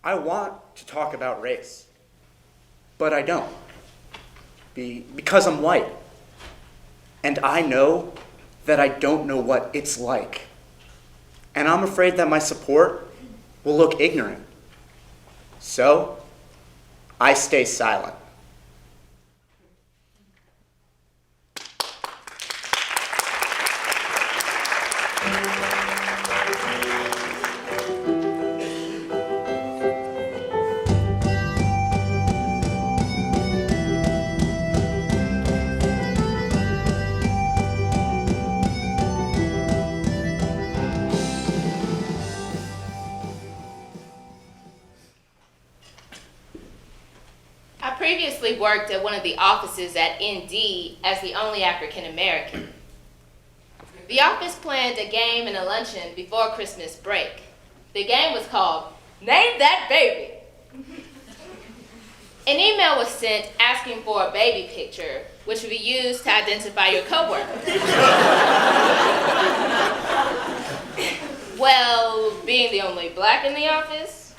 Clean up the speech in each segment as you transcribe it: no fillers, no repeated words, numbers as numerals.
I want to talk about race, but I don't, because I'm white. And I know that I don't know what it's like. And I'm afraid that my support will look ignorant. So, I stay silent. Previously worked at one of the offices at ND as the only African American. The office planned a game and a luncheon before Christmas break. The game was called Name That Baby. An email was sent asking for a baby picture, which would be used to identify your coworker. Well, being the only black in the office,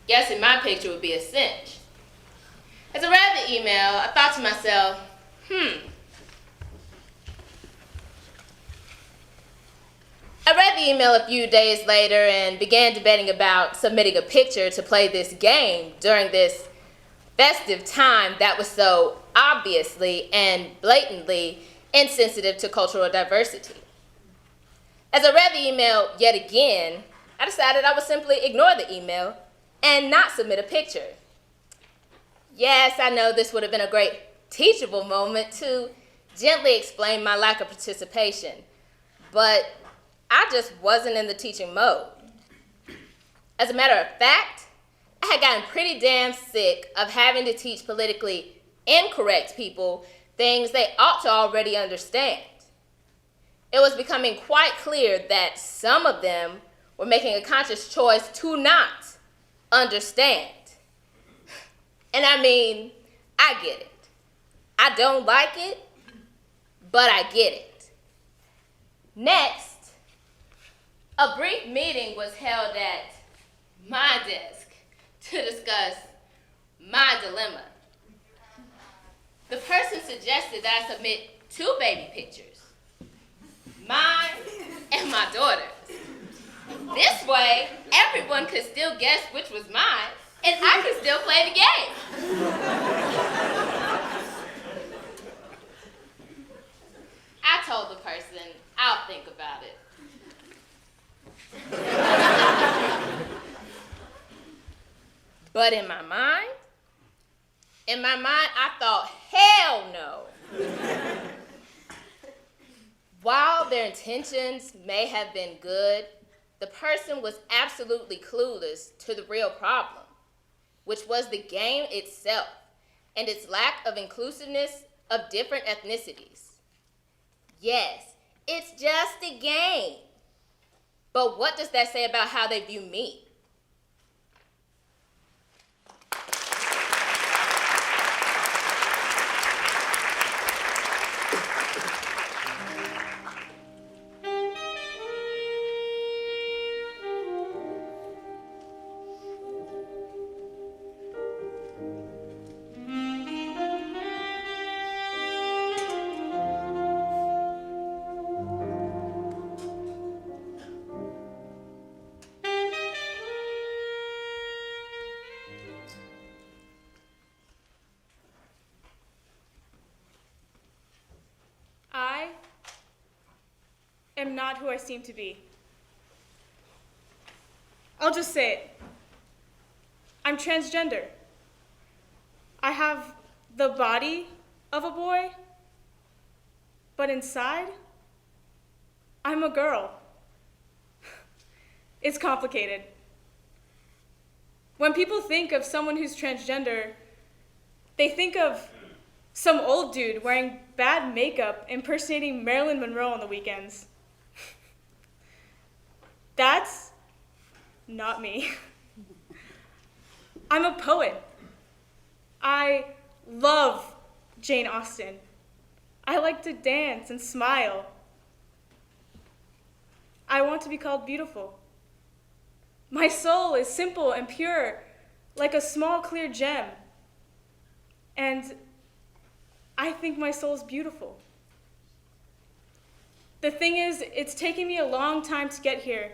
guessing my picture would be a cinch. As I read the email, I thought to myself, I read the email a few days later and began debating about submitting a picture to play this game during this festive time that was so obviously and blatantly insensitive to cultural diversity. As I read the email yet again, I decided I would simply ignore the email and not submit a picture. Yes, I know this would have been a great teachable moment to gently explain my lack of participation, but I just wasn't in the teaching mode. As a matter of fact, I had gotten pretty damn sick of having to teach politically incorrect people things they ought to already understand. It was becoming quite clear that some of them were making a conscious choice to not understand. And I mean, I get it. I don't like it, but I get it. Next, a brief meeting was held at my desk to discuss my dilemma. The person suggested that I submit 2 baby pictures, mine and my daughter's. This way, everyone could still guess which was mine, and I could still play the game. I told the person, I'll think about it. But in my mind, I thought, hell no. While their intentions may have been good, the person was absolutely clueless to the real problem, which was the game itself and its lack of inclusiveness of different ethnicities. Yes, it's just a game. But what does that say about how they view me? am not who I seem to be. I'll just say it. I'm transgender. I have the body of a boy, but inside, I'm a girl. It's complicated. When people think of someone who's transgender, they think of some old dude wearing bad makeup impersonating Marilyn Monroe on the weekends. That's not me. I'm a poet. I love Jane Austen. I like to dance and smile. I want to be called beautiful. My soul is simple and pure, like a small clear gem. And I think my soul is beautiful. The thing is, it's taken me a long time to get here,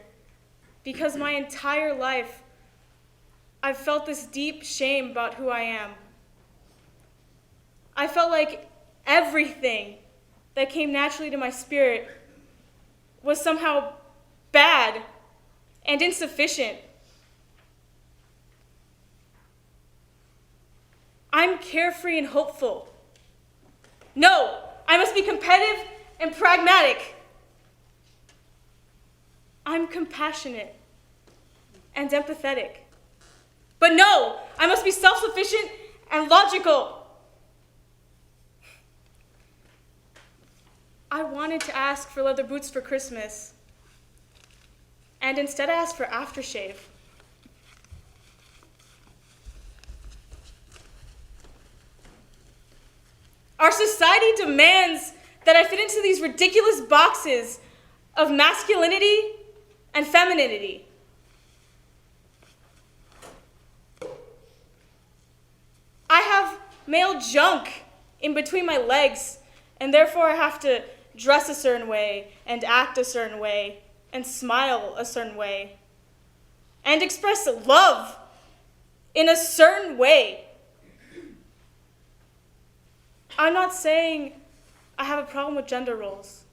because my entire life I've felt this deep shame about who I am. I felt like everything that came naturally to my spirit was somehow bad and insufficient. I'm carefree and hopeful. No, I must be competitive and pragmatic. I'm compassionate and empathetic. But no, I must be self-sufficient and logical. I wanted to ask for leather boots for Christmas, and instead I asked for aftershave. Our society demands that I fit into these ridiculous boxes of masculinity and femininity. I have male junk in between my legs, and therefore I have to dress a certain way, and act a certain way, and smile a certain way, and express love in a certain way. I'm not saying I have a problem with gender roles.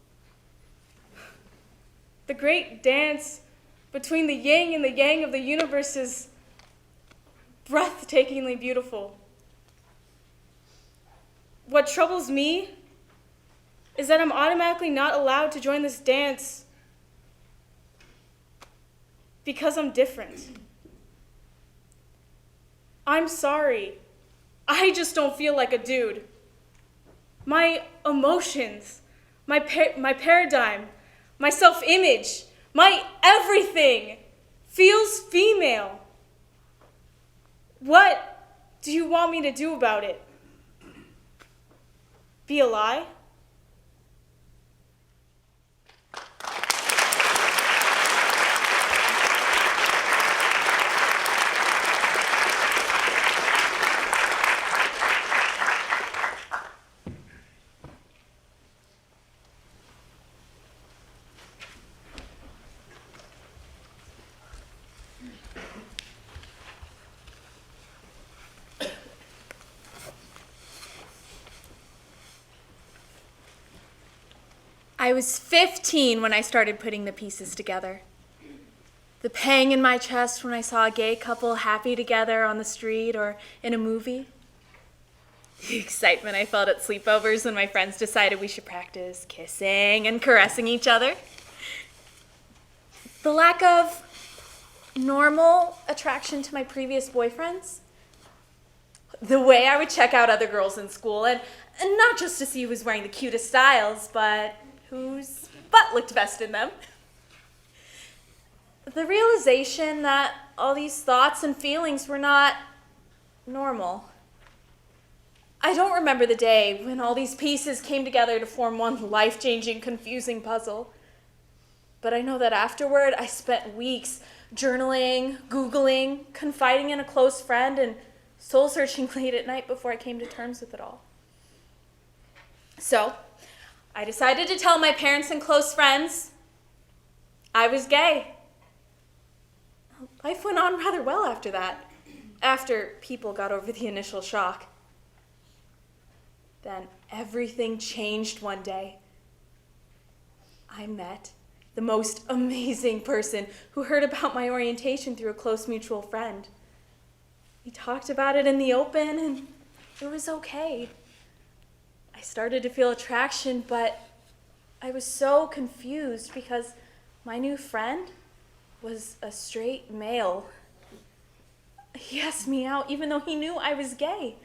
The great dance between the yin and the yang of the universe is breathtakingly beautiful. What troubles me is that I'm automatically not allowed to join this dance because I'm different. I'm sorry. I just don't feel like a dude. My emotions, my paradigm, my self-image, my everything feels female. What do you want me to do about it? Be a lie? I was 15 when I started putting the pieces together. The pang in my chest when I saw a gay couple happy together on the street or in a movie. The excitement I felt at sleepovers when my friends decided we should practice kissing and caressing each other. The lack of normal attraction to my previous boyfriends. The way I would check out other girls in school, and not just to see who was wearing the cutest styles, but whose butt looked best in them. The realization that all these thoughts and feelings were not normal. I don't remember the day when all these pieces came together to form one life-changing, confusing puzzle. But I know that afterward, I spent weeks journaling, Googling, confiding in a close friend, and soul-searching late at night before I came to terms with it all. So, I decided to tell my parents and close friends I was gay. Life went on rather well after that, after people got over the initial shock. Then everything changed one day. I met the most amazing person who heard about my orientation through a close mutual friend. We talked about it in the open, and it was okay. I started to feel attraction, but I was so confused because my new friend was a straight male. He asked me out even though he knew I was gay.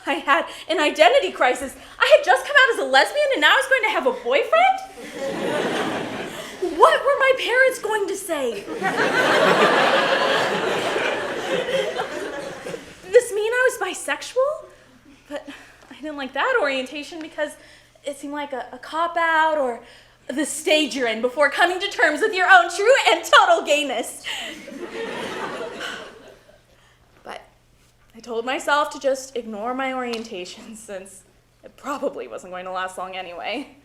I had an identity crisis. I had just come out as a lesbian and now I was going to have a boyfriend? What were my parents going to say? Did this mean I was bisexual? But I didn't like that orientation because it seemed like a cop-out or the stage you're in before coming to terms with your own true and total gayness. But I told myself to just ignore my orientation since it probably wasn't going to last long anyway.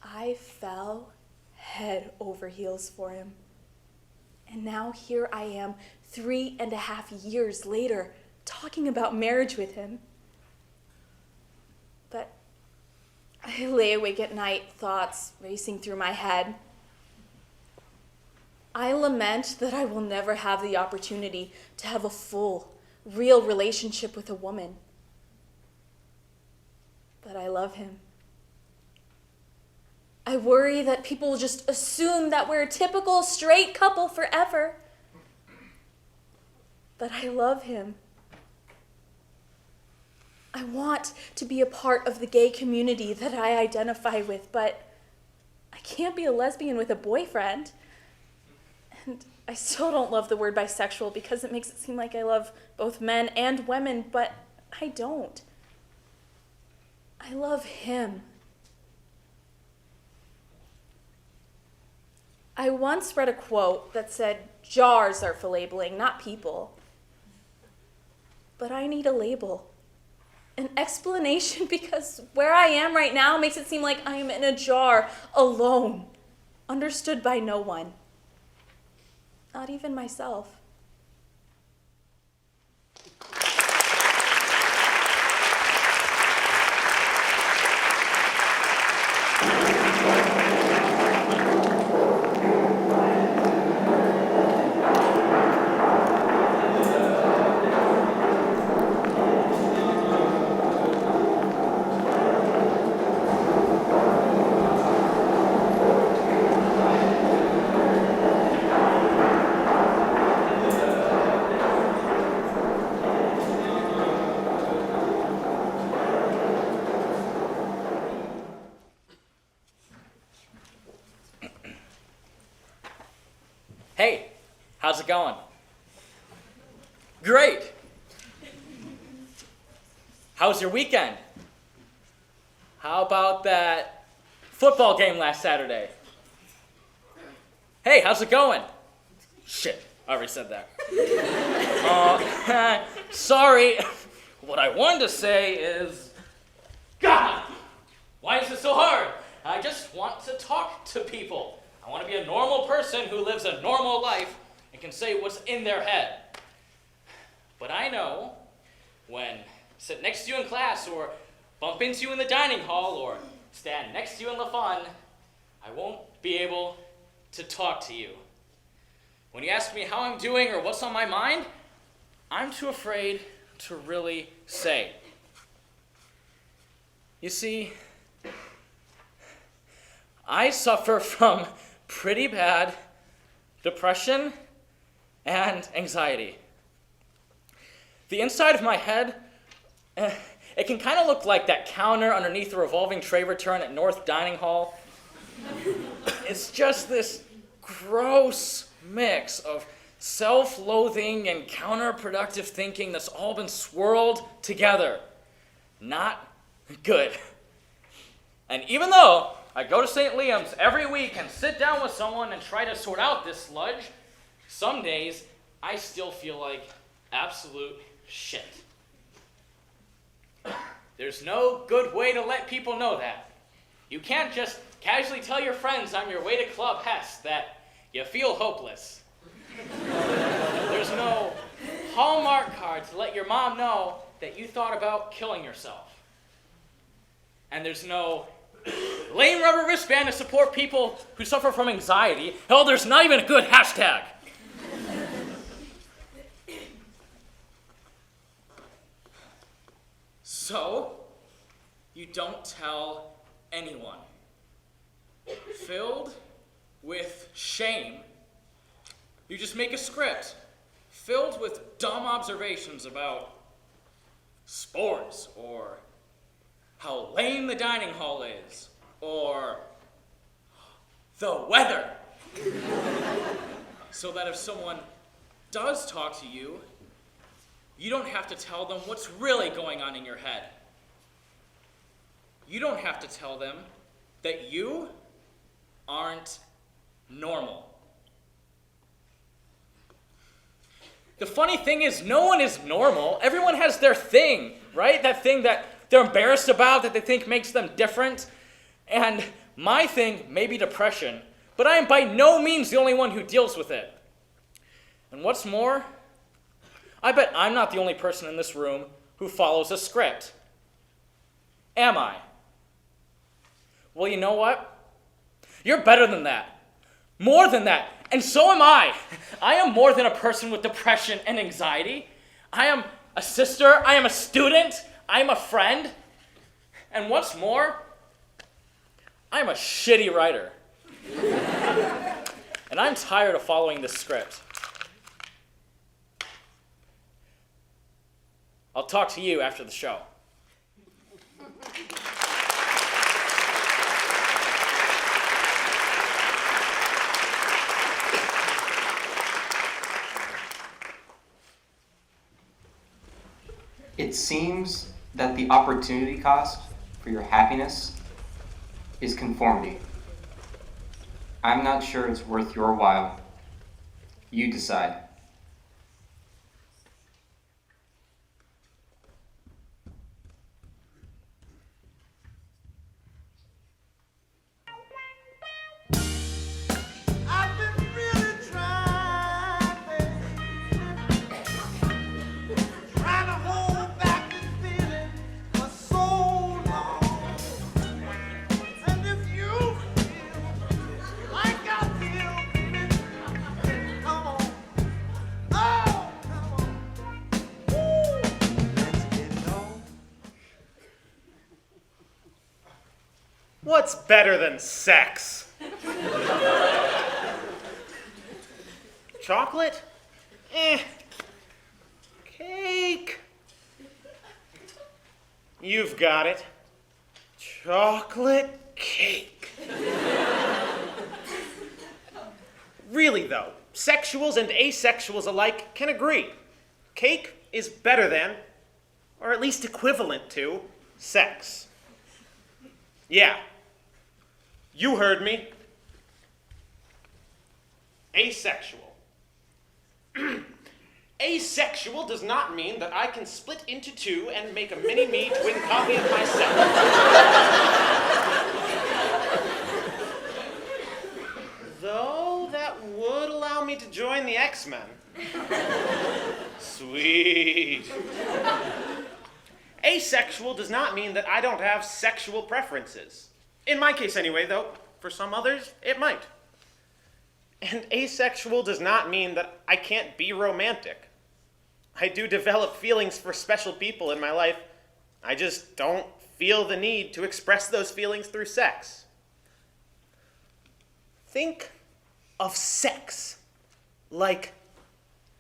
I fell head over heels for him. And now here I am, 3.5 years later, talking about marriage with him. But I lay awake at night, thoughts racing through my head. I lament that I will never have the opportunity to have a full, real relationship with a woman. But I love him. I worry that people will just assume that we're a typical straight couple forever. But I love him. I want to be a part of the gay community that I identify with, but I can't be a lesbian with a boyfriend. And I still don't love the word bisexual because it makes it seem like I love both men and women, but I don't. I love him. I once read a quote that said, "Jars are for labeling, not people." But I need a label. An explanation, because where I am right now makes it seem like I am in a jar, alone, understood by no one. Not even myself. Hey, how's it going? Great. How was your weekend? How about that football game last Saturday? Hey, how's it going? Shit, I already said that. Sorry. What I wanted to say is, God, why is it so hard? I just want to talk to people. I want to be a normal person who lives a normal life and can say what's in their head. But I know when I sit next to you in class or bump into you in the dining hall or stand next to you in the fun, I won't be able to talk to you. When you ask me how I'm doing or what's on my mind, I'm too afraid to really say. You see, I suffer from pretty bad depression and anxiety. The inside of my head, it can kind of look like that counter underneath the revolving tray return at North Dining Hall. It's just this gross mix of self-loathing and counterproductive thinking that's all been swirled together. Not good. And even though I go to St. Liam's every week and sit down with someone and try to sort out this sludge, some days I still feel like absolute shit. There's no good way to let people know that. You can't just casually tell your friends on your way to Club Hess that you feel hopeless. There's no Hallmark card to let your mom know that you thought about killing yourself. And there's no lame rubber wristband to support people who suffer from anxiety. Hell, there's not even a good hashtag. So, you don't tell anyone. Filled with shame, you just make a script filled with dumb observations about sports, or how lame the dining hall is, or the weather. So that if someone does talk to you, you don't have to tell them what's really going on in your head. you don't have to tell them that you aren't normal. The funny thing is, no one is normal. Everyone has their thing, right? That thing that they're embarrassed about, that they think makes them different. And my thing may be depression, but I am by no means the only one who deals with it. And what's more, I bet I'm not the only person in this room who follows a script. Am I? Well, you know what? You're better than that. More than that. And so am I. I am more than a person with depression and anxiety. I am a sister. I am a student. I am a friend. And what's more, I'm a shitty writer. And I'm tired of following this script. I'll talk to you after the show. It seems that the opportunity cost for your happiness is conformity. I'm not sure it's worth your while. You decide. What's better than sex? Chocolate? Cake? You've got it. Chocolate cake. Really, though, sexuals and asexuals alike can agree. Cake is better than, or at least equivalent to, sex. Yeah. You heard me. Asexual. Asexual does not mean that I can split into two and make a mini-me twin copy of myself. Though that would allow me to join the X-Men. Sweet. Asexual does not mean that I don't have sexual preferences. In my case anyway, though, for some others, it might. And asexual does not mean that I can't be romantic. I do develop feelings for special people in my life. I just don't feel the need to express those feelings through sex. Think of sex like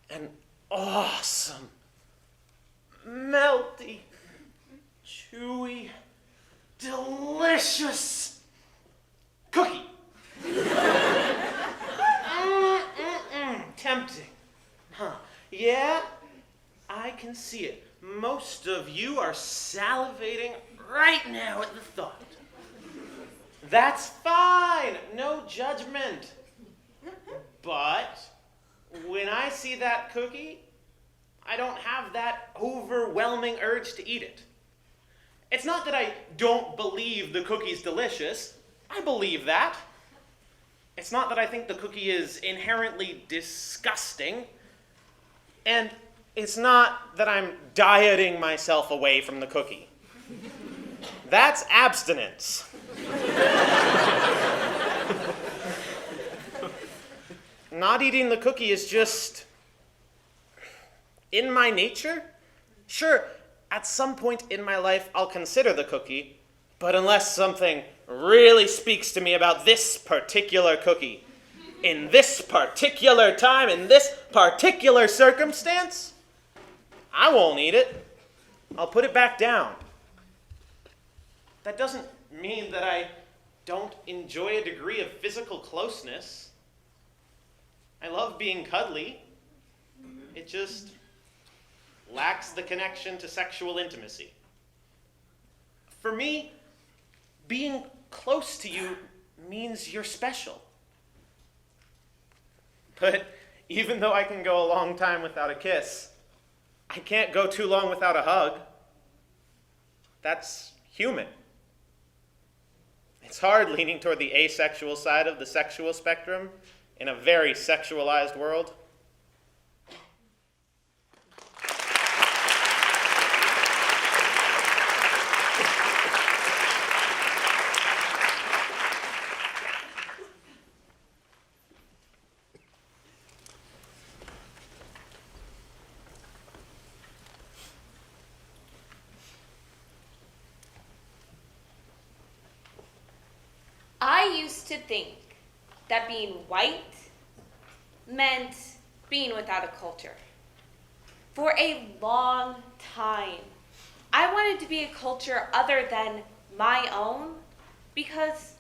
an awesome, melty, chewy, delicious cookie. Tempting. Huh. Yeah, I can see it. Most of you are salivating right now at the thought. That's fine. No judgment. But when I see that cookie, I don't have that overwhelming urge to eat it. It's not that I don't believe the cookie's delicious. I believe that. It's not that I think the cookie is inherently disgusting. And it's not that I'm dieting myself away from the cookie. That's abstinence. Not eating the cookie is just in my nature. Sure, at some point in my life I'll consider the cookie, but unless something really speaks to me about this particular cookie, in this particular time, in this particular circumstance, I won't eat it. I'll put it back down. That doesn't mean that I don't enjoy a degree of physical closeness. I love being cuddly. It just lacks the connection to sexual intimacy. For me, being close to you means you're special. But even though I can go a long time without a kiss, I can't go too long without a hug. That's human. It's hard leaning toward the asexual side of the sexual spectrum in a very sexualized world. I used to think that being white meant being without a culture. For a long time, I wanted to be a culture other than my own because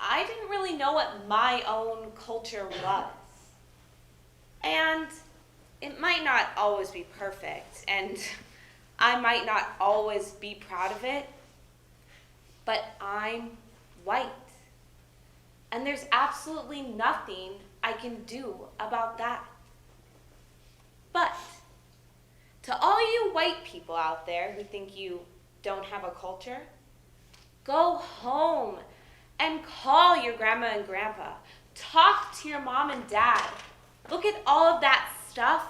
I didn't really know what my own culture was. And it might not always be perfect, and I might not always be proud of it, but I'm white. And there's absolutely nothing I can do about that. But to all you white people out there who think you don't have a culture, go home and call your grandma and grandpa. Talk to your mom and dad. Look at all of that stuff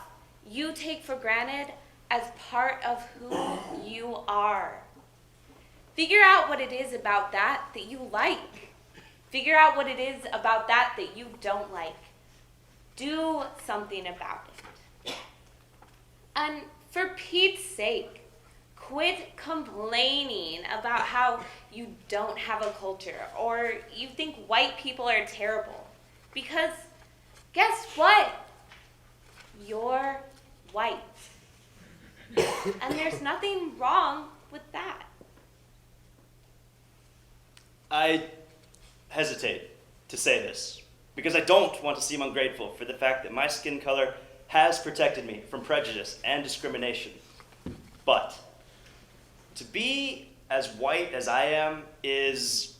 you take for granted as part of who you are. Figure out what it is about that you like. Figure out what it is about that you don't like. Do something about it. And for Pete's sake, quit complaining about how you don't have a culture or you think white people are terrible. Because guess what? You're white. And there's nothing wrong with that. I hesitate to say this because I don't want to seem ungrateful for the fact that my skin color has protected me from prejudice and discrimination. But to be as white as I am is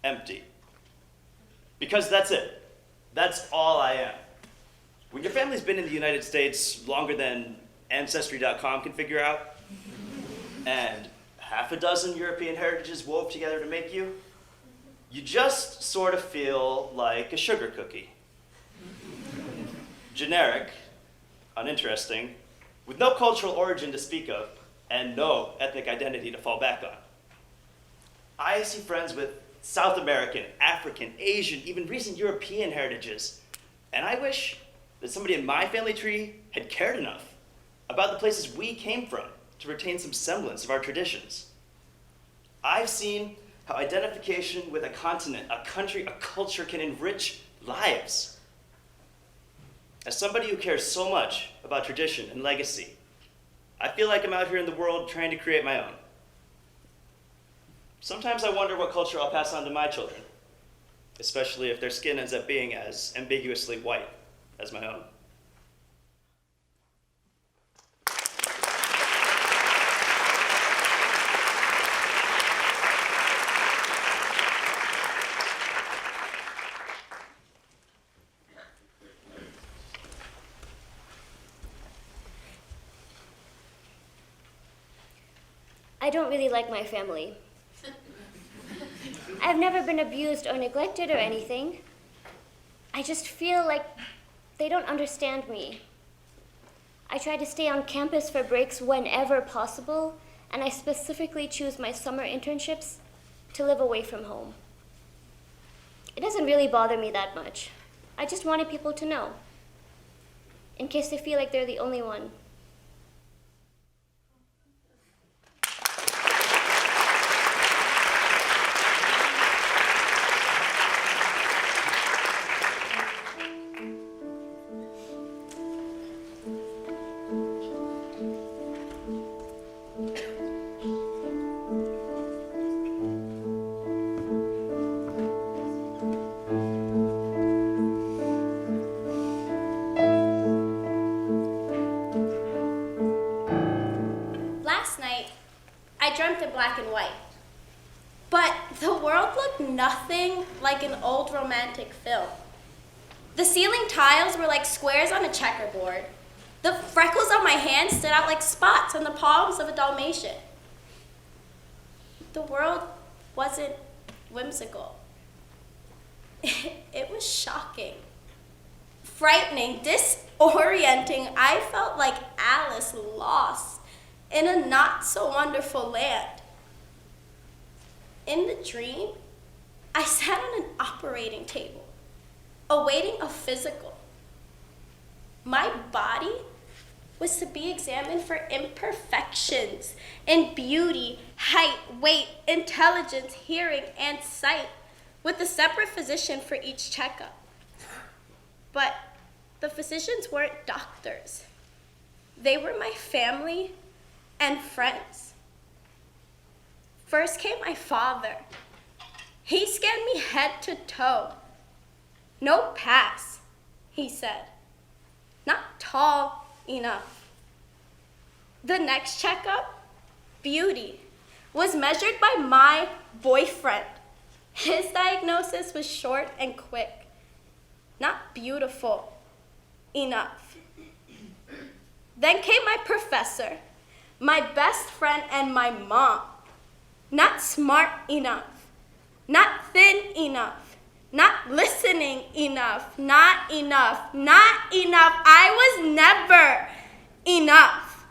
empty. Because that's it. That's all I am. When your family's been in the United States longer than Ancestry.com can figure out, and half a dozen European heritages wove together to make you, you just sort of feel like a sugar cookie. Generic, uninteresting, with no cultural origin to speak of, and no ethnic identity to fall back on. I see friends with South American, African, Asian, even recent European heritages, and I wish that somebody in my family tree had cared enough about the places we came from to retain some semblance of our traditions. I've seen how identification with a continent, a country, a culture can enrich lives. As somebody who cares so much about tradition and legacy, I feel like I'm out here in the world trying to create my own. Sometimes I wonder what culture I'll pass on to my children, especially if their skin ends up being as ambiguously white as my own. I don't really like my family. I've never been abused or neglected or anything. I just feel like they don't understand me. I try to stay on campus for breaks whenever possible, and I specifically choose my summer internships to live away from home. It doesn't really bother me that much. I just wanted people to know, in case they feel like they're the only one. Black and white. But the world looked nothing like an old romantic film. The ceiling tiles were like squares on a checkerboard. The freckles on my hands stood out like spots on the palms of a Dalmatian. The world wasn't whimsical. It was shocking, frightening, disorienting. I felt like Alice lost in a not-so-wonderful land. In the dream, I sat on an operating table, awaiting a physical. My body was to be examined for imperfections in beauty, height, weight, intelligence, hearing, and sight, with a separate physician for each checkup. But the physicians weren't doctors. They were my family and friends. First came my father. He scanned me head to toe. No pass, he said. Not tall enough. The next checkup, beauty, was measured by my boyfriend. His diagnosis was short and quick. Not beautiful enough. Then came my professor, my best friend, and my mom. Not smart enough. Not thin enough. Not listening enough. Not enough. Not enough. I was never enough.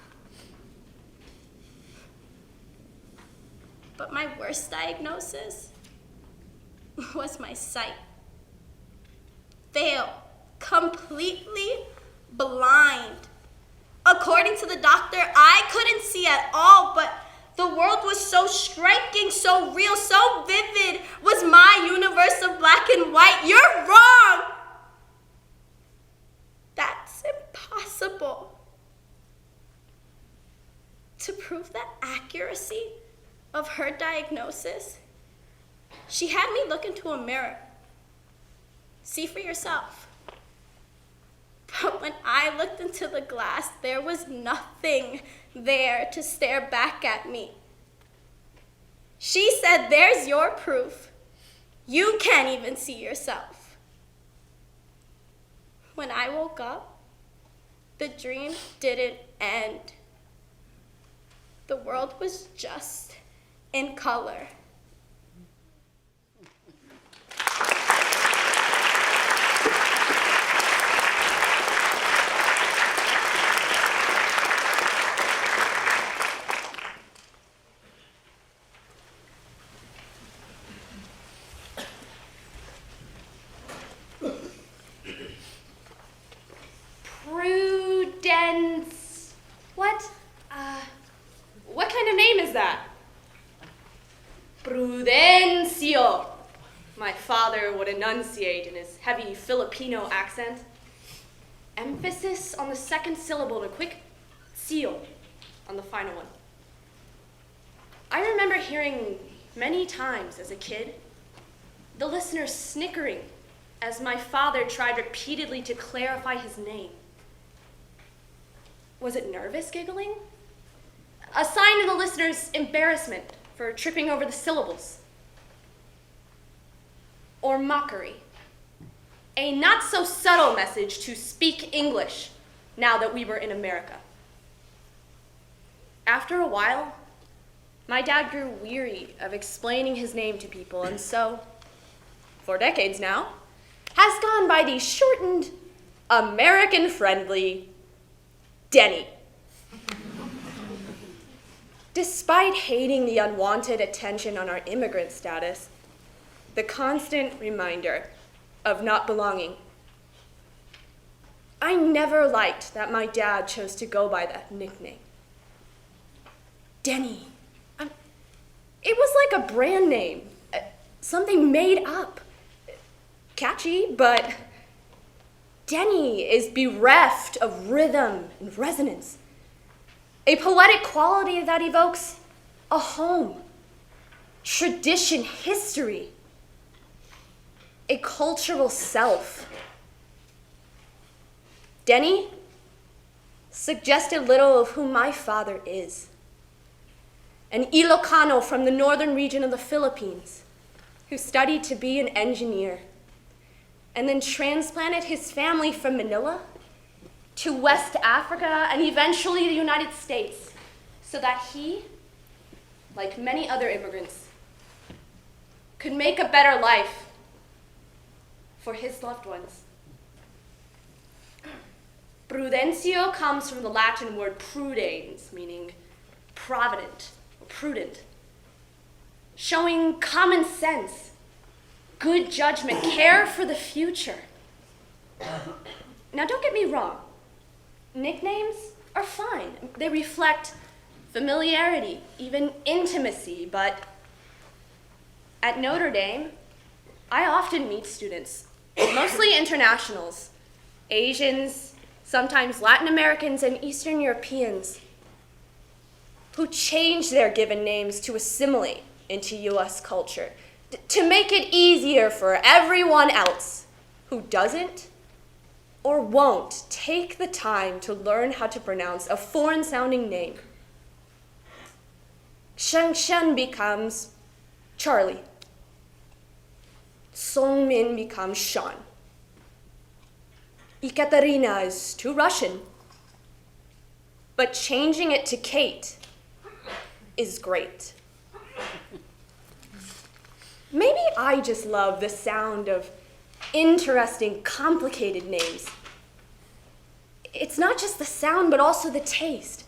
But my worst diagnosis was my sight. Fail. Completely blind. According to the doctor, I couldn't see at all, but the world was so striking, so real, so vivid, was my universe of black and white. You're wrong! That's impossible. To prove the accuracy of her diagnosis, she had me look into a mirror. See for yourself. But when I looked into the glass, there was nothing there to stare back at me. She said, "There's your proof. You can't even see yourself." When I woke up, the dream didn't end. The world was just in color. Prudence. What kind of name is that? Prudencio. My father would enunciate in his heavy Filipino accent. Emphasis on the second syllable and a quick seal on the final one. I remember hearing many times as a kid the listeners snickering as my father tried repeatedly to clarify his name. Was it nervous giggling? A sign of the listener's embarrassment for tripping over the syllables? Or mockery? A not so subtle message to speak English now that we were in America. After a while, my dad grew weary of explaining his name to people, and so, for decades now, has gone by the shortened, American-friendly Denny. Despite hating the unwanted attention on our immigrant status, the constant reminder of not belonging, I never liked that my dad chose to go by that nickname. Denny. It was like a brand name, something made up. Catchy, but Denny is bereft of rhythm and resonance. A poetic quality that evokes a home, tradition, history, a cultural self. Denny suggested little of who my father is. an Ilocano from the northern region of the Philippines who studied to be an engineer and then transplanted his family from Manila to West Africa and eventually the United States so that he, like many other immigrants, could make a better life for his loved ones. Prudencio comes from the Latin word prudens, meaning provident or prudent, showing common sense, good judgment, care for the future. Now, don't get me wrong. Nicknames are fine. They reflect familiarity, even intimacy, but at Notre Dame, I often meet students, mostly internationals, Asians, sometimes Latin Americans and Eastern Europeans, who change their given names to assimilate into US culture, to make it easier for everyone else who doesn't or won't take the time to learn how to pronounce a foreign-sounding name. Sheng Shen becomes Charlie. Song Min becomes Sean. Ekaterina is too Russian. But changing it to Kate is great. Maybe I just love the sound of interesting, complicated names. It's not just the sound, but also the taste.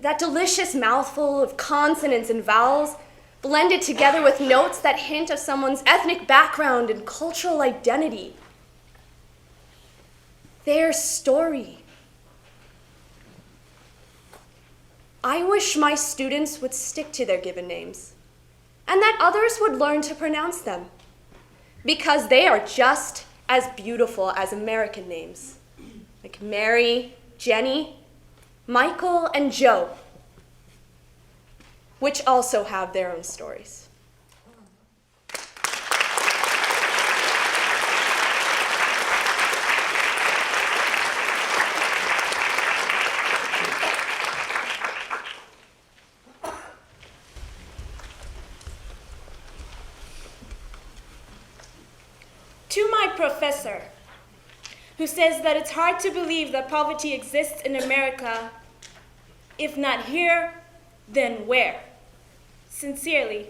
That delicious mouthful of consonants and vowels blended together with notes that hint of someone's ethnic background and cultural identity. Their story. I wish my students would stick to their given names, and that others would learn to pronounce them, because they are just as beautiful as American names, like Mary, Jenny, Michael, and Joe, which also have their own stories. To my professor, who says that it's hard to believe that poverty exists in America, if not here, then where? Sincerely,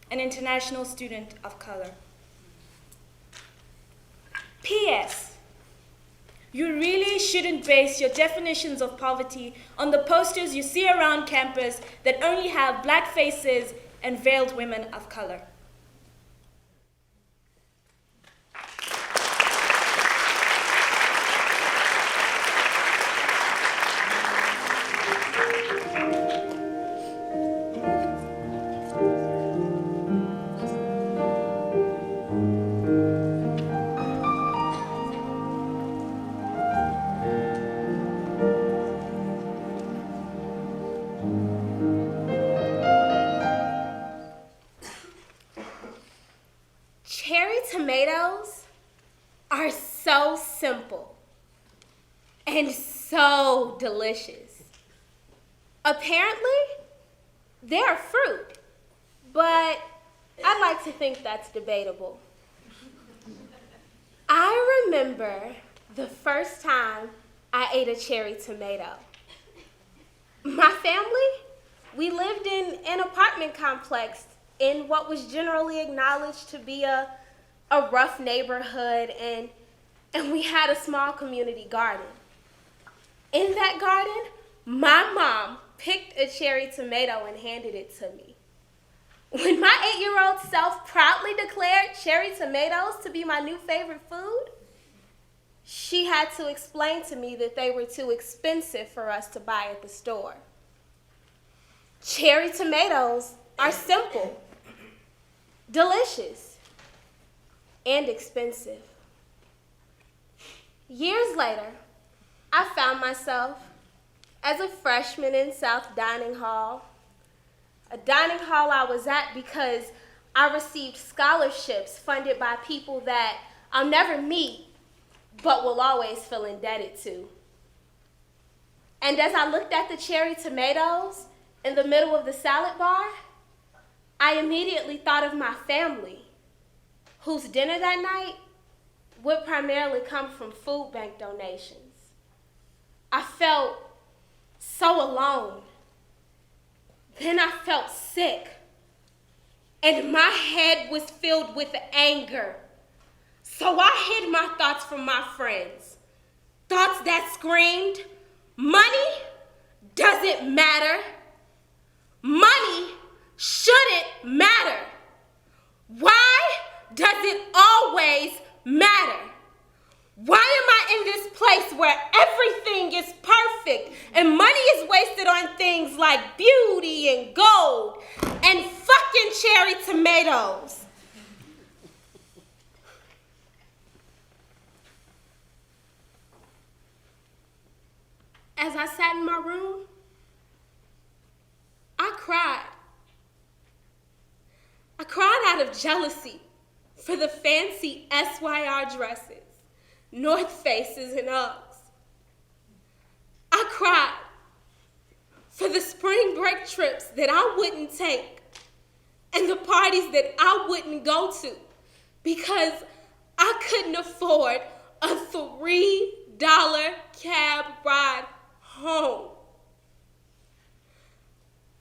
an international student of color. P.S. You really shouldn't base your definitions of poverty on the posters you see around campus that only have black faces and veiled women of color. Cherry tomatoes are so simple and so delicious. Apparently, they're a fruit, but I'd like to think that's debatable. I remember the first time I ate a cherry tomato. My family, we lived in an apartment complex in what was generally acknowledged to be a rough neighborhood, and we had a small community garden. In that garden, my mom picked a cherry tomato and handed it to me. When my 8-year-old self proudly declared cherry tomatoes to be my new favorite food, she had to explain to me that they were too expensive for us to buy at the store. Cherry tomatoes are simple, delicious, and expensive. Years later, I found myself as a freshman in South Dining Hall, a dining hall I was at because I received scholarships funded by people that I'll never meet, but will always feel indebted to. And as I looked at the cherry tomatoes in the middle of the salad bar, I immediately thought of my family, whose dinner that night would primarily come from food bank donations. I felt so alone. Then I felt sick, and my head was filled with anger. So I hid my thoughts from my friends. Thoughts that screamed, money doesn't matter. Money shouldn't matter. Why does it always matter? Why am I in this place where everything is perfect and money is wasted on things like beauty and gold and fucking cherry tomatoes? As I sat in my room, I cried. I cried out of jealousy for the fancy SYR dresses, North Faces, and Uggs. I cried for the spring break trips that I wouldn't take and the parties that I wouldn't go to because I couldn't afford a $3 cab ride home.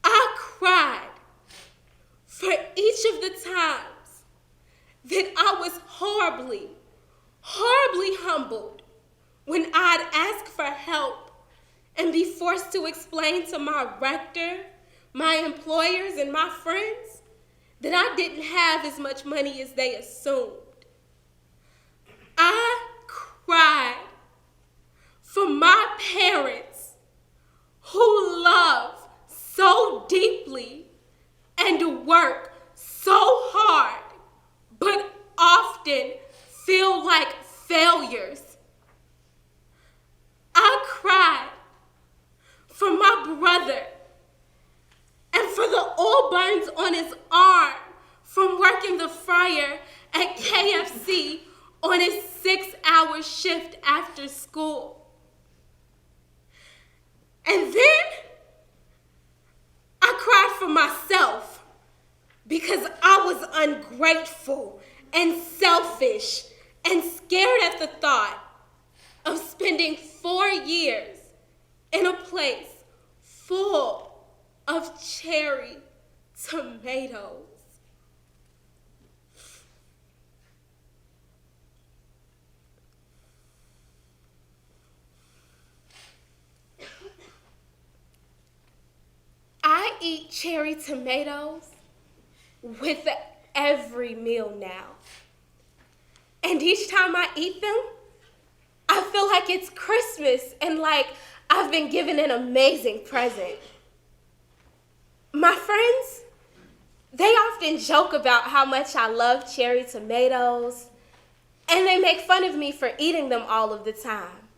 I cried for each of the times that I was horribly humbled when I'd ask for help and be forced to explain to my rector, my employers, and my friends that I didn't have as much money as they assumed. I cried for my parents who love so deeply and work so hard, but often feel like failures. I cried for my brother and for the oil burns on his arm from working the fryer at KFC on his 6-hour shift after school. And then I cried for myself because I was ungrateful and selfish and scared at the thought of spending 4 years in a place full of cherry tomatoes. I eat cherry tomatoes with every meal now. And each time I eat them, I feel like it's Christmas and like I've been given an amazing present. My friends, they often joke about how much I love cherry tomatoes, and they make fun of me for eating them all of the time.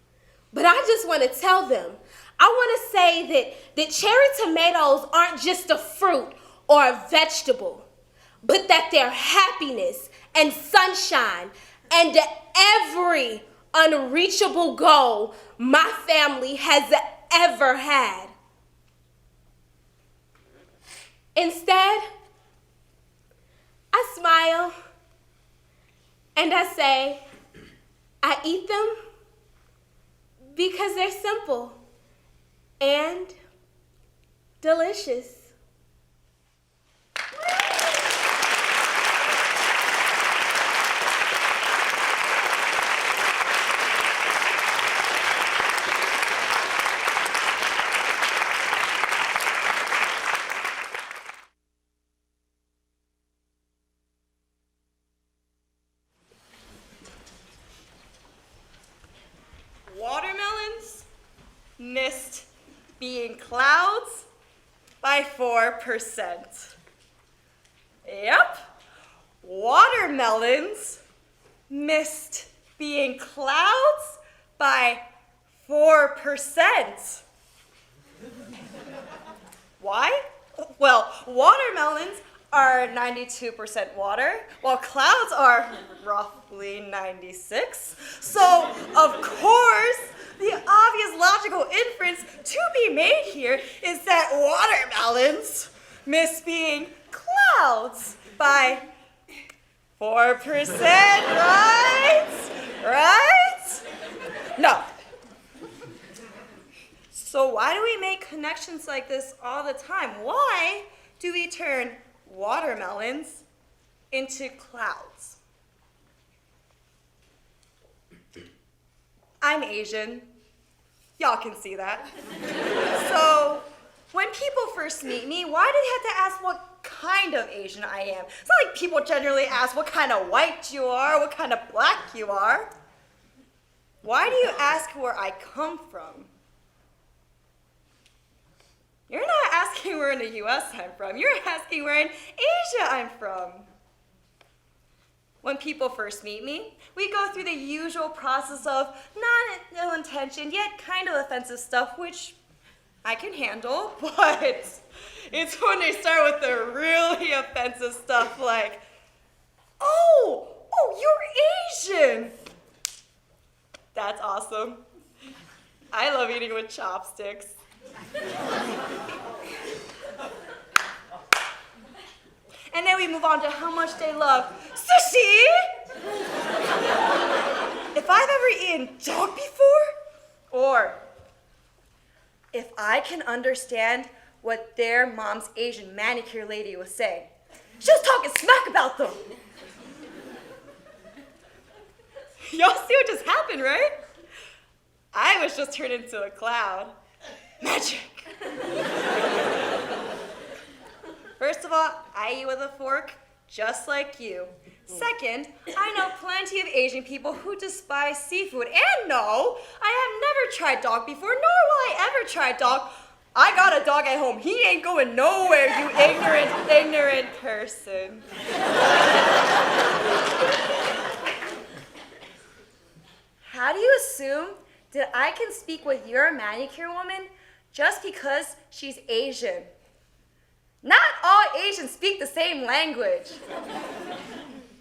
But I just want to tell them, I want to say that cherry tomatoes aren't just a fruit or a vegetable, but that they're happiness and sunshine and every unreachable goal my family has ever had. Instead, I smile and I say, I eat them because they're simple and delicious. Watermelons missed being clouds by 4%. Yep, watermelons missed being clouds by 4%. Why? Well, watermelons are 92% water, while clouds are roughly 96. So, of course, the obvious logical inference to be made here is that watermelons miss being clouds by 4%, right? Right? No. So why do we make connections like this all the time? Why do we turn watermelons into clouds? I'm Asian. Y'all can see that. So when people first meet me, why do they have to ask what kind of Asian I am? It's not like people generally ask what kind of white you are, what kind of black you are. Why do you ask where I come from? You're not asking where in the US I'm from. You're asking where in Asia I'm from. When people first meet me, we go through the usual process of non-ill-intentioned yet kind of offensive stuff, which I can handle, but it's when they start with the really offensive stuff like, oh, you're Asian. That's awesome. I love eating with chopsticks. And then we move on to how much they love sushi. If I've ever eaten dog before, or if I can understand what their mom's Asian manicure lady was saying. She was talking smack about them. Y'all see what just happened, right? I was just turned into a cloud. Magic. First of all, I eat with a fork, just like you. Second, I know plenty of Asian people who despise seafood. And no, I have never tried dog before, nor will I ever try dog. I got a dog at home. He ain't going nowhere, you ignorant person. How do you assume that I can speak with your manicure woman just because she's Asian? Not all Asians speak the same language.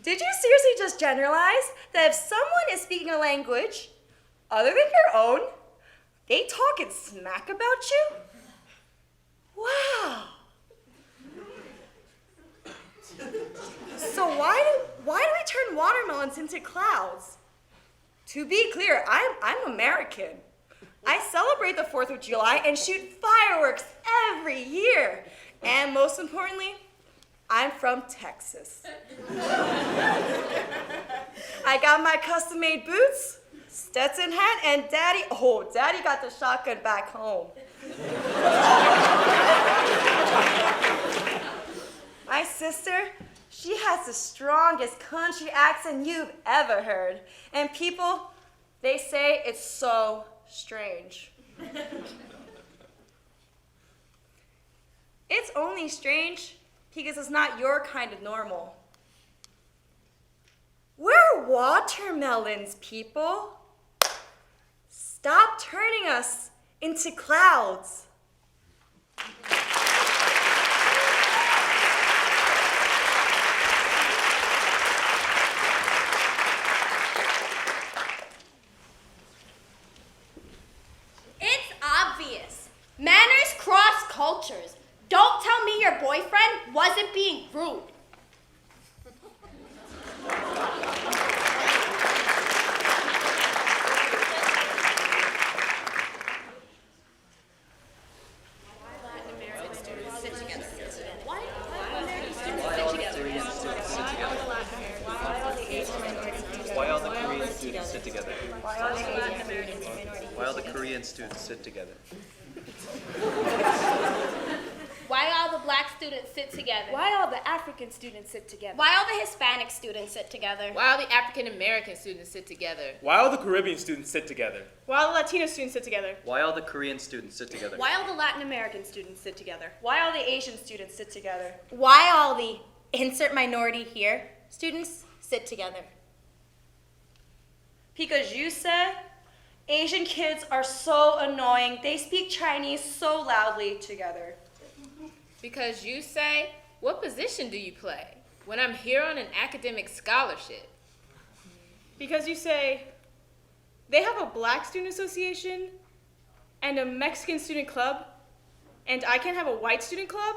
Did you seriously just generalize that if someone is speaking a language other than your own, they talking smack about you? Wow. So why do we turn watermelons into clouds? To be clear, I'm American. I celebrate the 4th of July and shoot fireworks every year. And most importantly, I'm from Texas. I got my custom-made boots, Stetson hat, and Daddy got the shotgun back home. My sister, she has the strongest country accent you've ever heard. And people, they say it's so strange. It's only strange because it's not your kind of normal. We're watermelons, people. Stop turning us into clouds. It's obvious. Manners cross cultures. Don't tell me your boyfriend wasn't being rude. Why all the Korean students sit together? Why all the Korean students sit together? Why all the black students sit together? Why all the African students sit together? Why all the Hispanic students sit together? Why all the African American students sit together? Why all the Caribbean students sit together? Why all the Latino students sit together? Why all the Korean students sit together? Why all the Latin American students sit together? Why all the Asian students sit together? Why all the insert minority here students sit together? Because you said Asian kids are so annoying. They speak Chinese so loudly together. Because you say What position do you play when I'm here on an academic scholarship? Because you say, they have a black student association and a Mexican student club, and I can't have a white student club?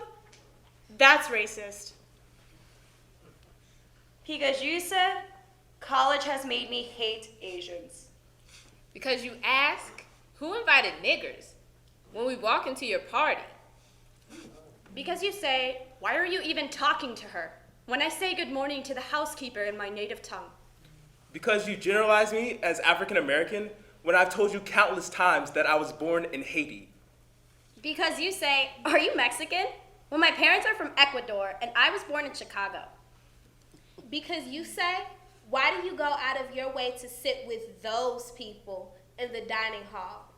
That's racist. Because you said, college has made me hate Asians. Because you ask, who invited niggers when we walk into your party? Because you say, why are you even talking to her when I say good morning to the housekeeper in my native tongue? Because you generalize me as African American when I've told you countless times that I was born in Haiti. Because you say, are you Mexican? When my parents are from Ecuador and I was born in Chicago. Because you say, why do you go out of your way to sit with those people in the dining hall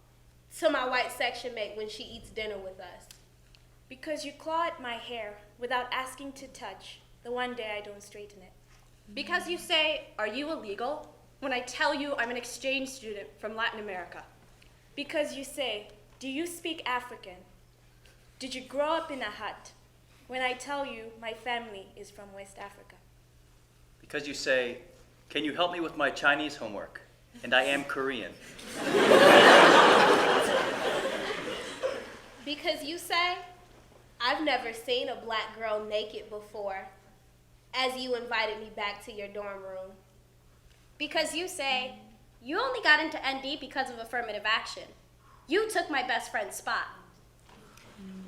to my white section mate when she eats dinner with us? Because you claw at my hair without asking to touch the one day I don't straighten it. Because you say, are you illegal? When I tell you I'm an exchange student from Latin America. Because you say, do you speak African? Did you grow up in a hut? When I tell you my family is from West Africa. Because you say, can you help me with my Chinese homework? And I am Korean. Because you say, I've never seen a black girl naked before, as you invited me back to your dorm room. Because you say, you only got into ND because of affirmative action. You took my best friend's spot.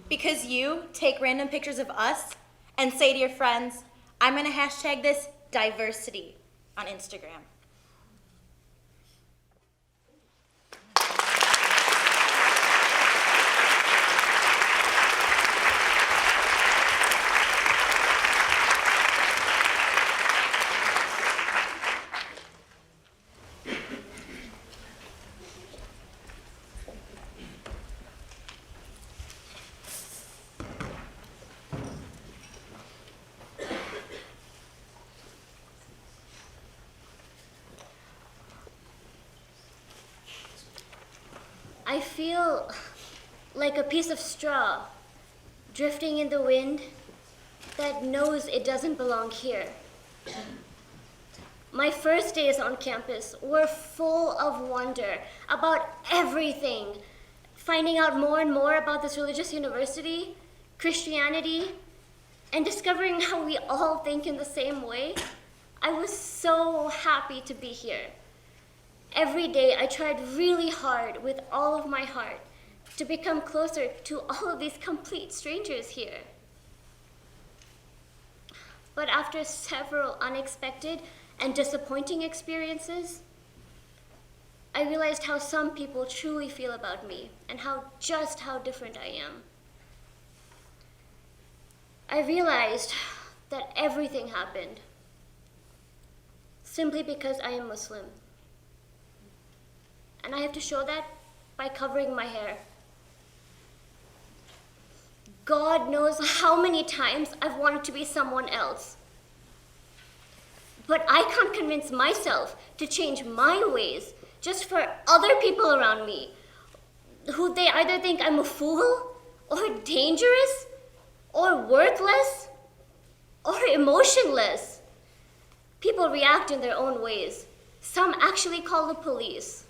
Because you take random pictures of us and say to your friends, I'm gonna hashtag this diversity on Instagram. I feel like a piece of straw drifting in the wind that knows it doesn't belong here. My first days on campus were full of wonder about everything, finding out more and more about this religious university, Christianity, and discovering how we all think in the same way. I was so happy to be here. Every day I tried really hard with all of my heart to become closer to all of these complete strangers here. But after several unexpected and disappointing experiences, I realized how some people truly feel about me and how different I am. I realized that everything happened simply because I am Muslim. And I have to show that by covering my hair. God knows how many times I've wanted to be someone else. But I can't convince myself to change my ways just for other people around me, who they either think I'm a fool, or dangerous, or worthless, or emotionless. People react in their own ways. Some actually call the police.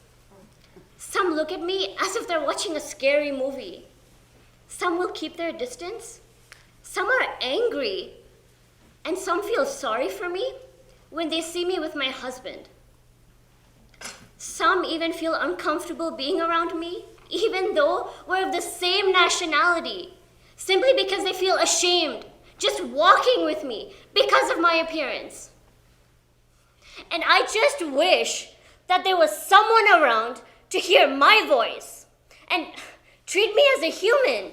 Some look at me as if they're watching a scary movie. Some will keep their distance. Some are angry. And some feel sorry for me when they see me with my husband. Some even feel uncomfortable being around me, even though we're of the same nationality, simply because they feel ashamed just walking with me because of my appearance. And I just wish that there was someone around to hear my voice and treat me as a human.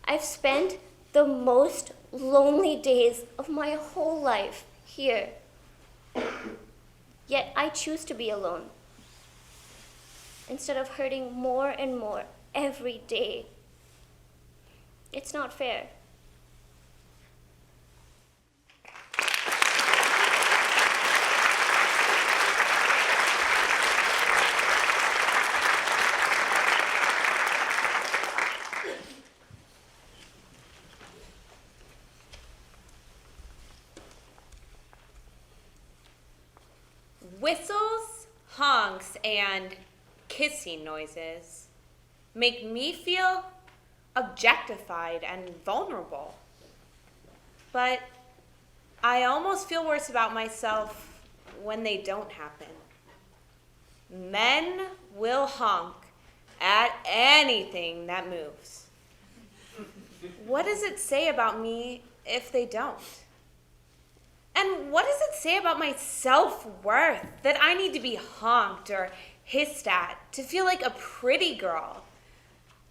I've spent the most lonely days of my whole life here. Yet I choose to be alone instead of hurting more and more every day. It's not fair. Whistles, honks, and kissing noises make me feel objectified and vulnerable. But I almost feel worse about myself when they don't happen. Men will honk at anything that moves. What does it say about me if they don't? And what does it say about my self-worth that I need to be honked or hissed at to feel like a pretty girl?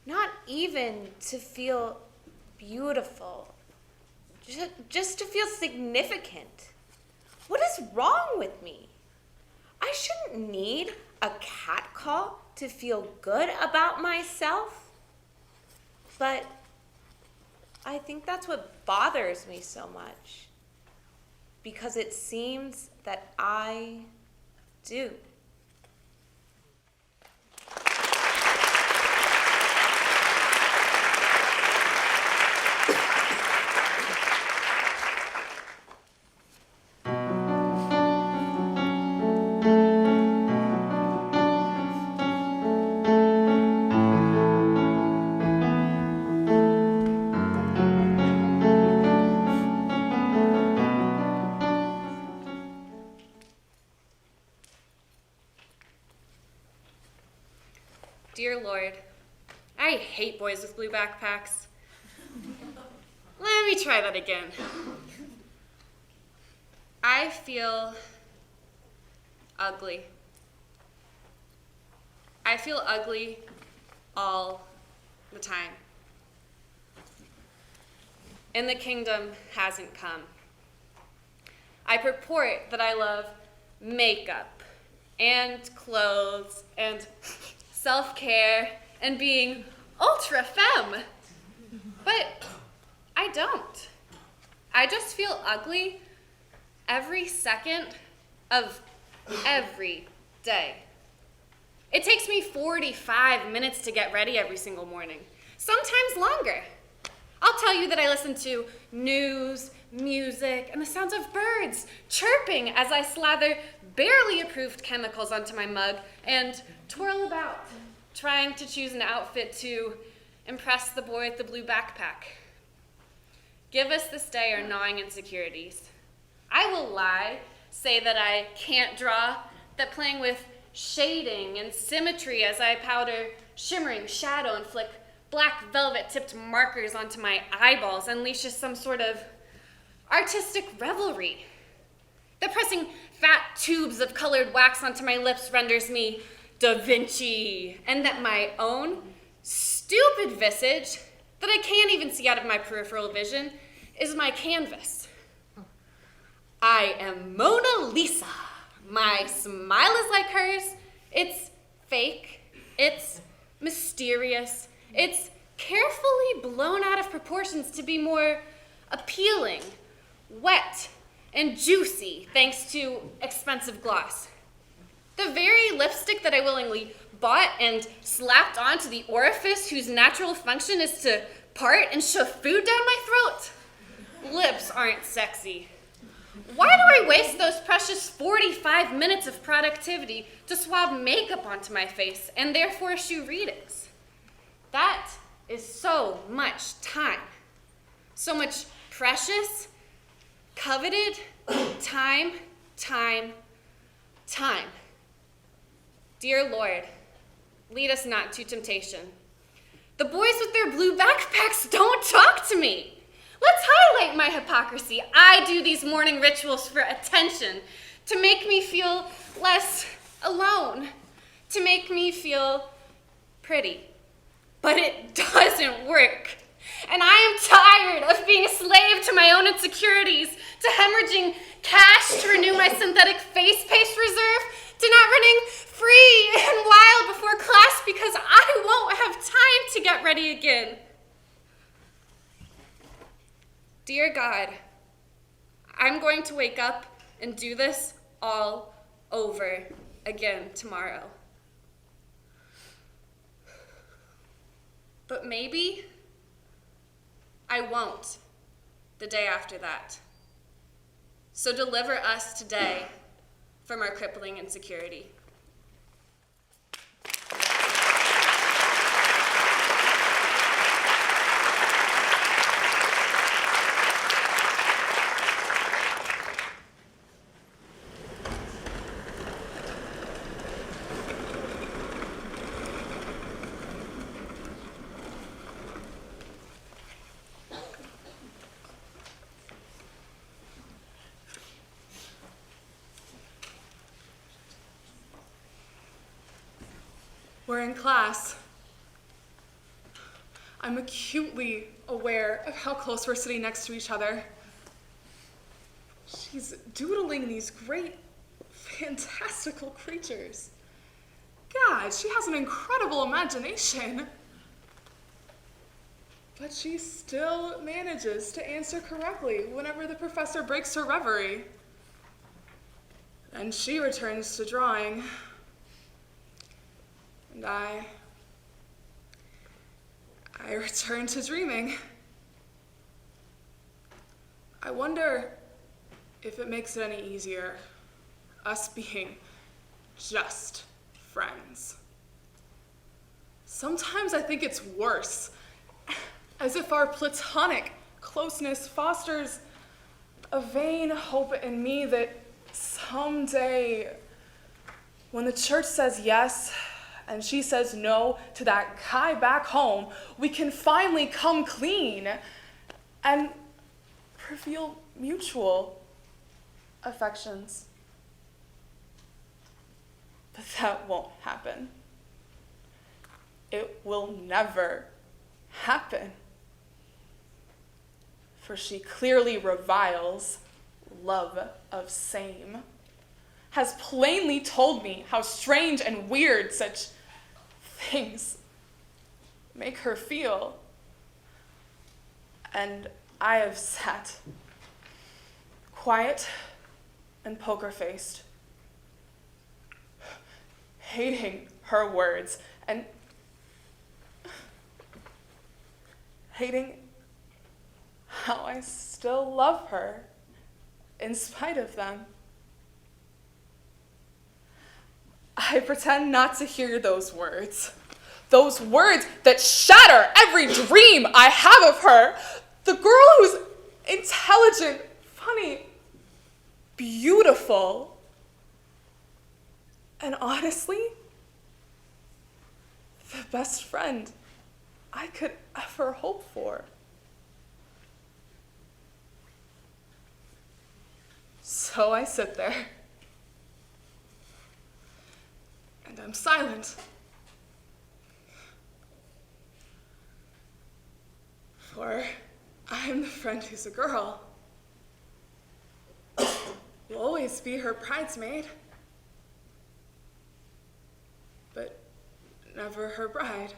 Not even to feel beautiful, just to feel significant. What is wrong with me? I shouldn't need a catcall to feel good about myself. But I think that's what bothers me so much, because it seems that I do. Dear Lord, I hate boys with blue backpacks. Let me try that again. I feel ugly. I feel ugly all the time. And the kingdom hasn't come. I purport that I love makeup and clothes and self-care and being ultra femme. But I don't. I just feel ugly every second of every day. It takes me 45 minutes to get ready every single morning, sometimes longer. I'll tell you that I listen to news, music, and the sounds of birds chirping as I slather barely approved chemicals onto my mug and twirl about, trying to choose an outfit to impress the boy with the blue backpack. Give us this day our gnawing insecurities. I will lie, say that I can't draw, that playing with shading and symmetry as I powder shimmering shadow and flick black velvet-tipped markers onto my eyeballs unleashes some sort of artistic revelry. That pressing fat tubes of colored wax onto my lips renders me Da Vinci, and that my own stupid visage that I can't even see out of my peripheral vision is my canvas. I am Mona Lisa. My smile is like hers. It's fake. It's mysterious. It's carefully blown out of proportions to be more appealing, wet, and juicy thanks to expensive gloss. The very lipstick that I willingly bought and slapped onto the orifice whose natural function is to part and shove food down my throat. Lips aren't sexy. Why do I waste those precious 45 minutes of productivity to swab makeup onto my face and therefore eschew readings? That is so much time. So much precious, coveted time. Dear Lord, lead us not to temptation. The boys with their blue backpacks don't talk to me. Let's highlight my hypocrisy. I do these morning rituals for attention, to make me feel less alone, to make me feel pretty. But it doesn't work. And I am tired of being a slave to my own insecurities, to hemorrhaging cash to renew my synthetic face paste reserve, to not running free and wild before class because I won't have time to get ready again. Dear God, I'm going to wake up and do this all over again tomorrow. But maybe I won't the day after that. So deliver us today from our crippling insecurity. We're in class. I'm acutely aware of how close we're sitting next to each other. She's doodling these great, fantastical creatures. God, she has an incredible imagination. But she still manages to answer correctly whenever the professor breaks her reverie. And she returns to drawing. And I return to dreaming. I wonder if it makes it any easier, us being just friends. Sometimes I think it's worse, as if our platonic closeness fosters a vain hope in me that someday, when the church says yes, and she says no to that guy back home, we can finally come clean and reveal mutual affections. But that won't happen. It will never happen. For she clearly reviles love of same, has plainly told me how strange and weird such things make her feel. And I have sat quiet and poker-faced, hating her words and hating how I still love her in spite of them. I pretend not to hear those words that shatter every dream I have of her. The girl who's intelligent, funny, beautiful, and honestly, the best friend I could ever hope for. So I sit there, and I'm silent. For I'm the friend who's a girl. Will always be her bridesmaid, but never her bride.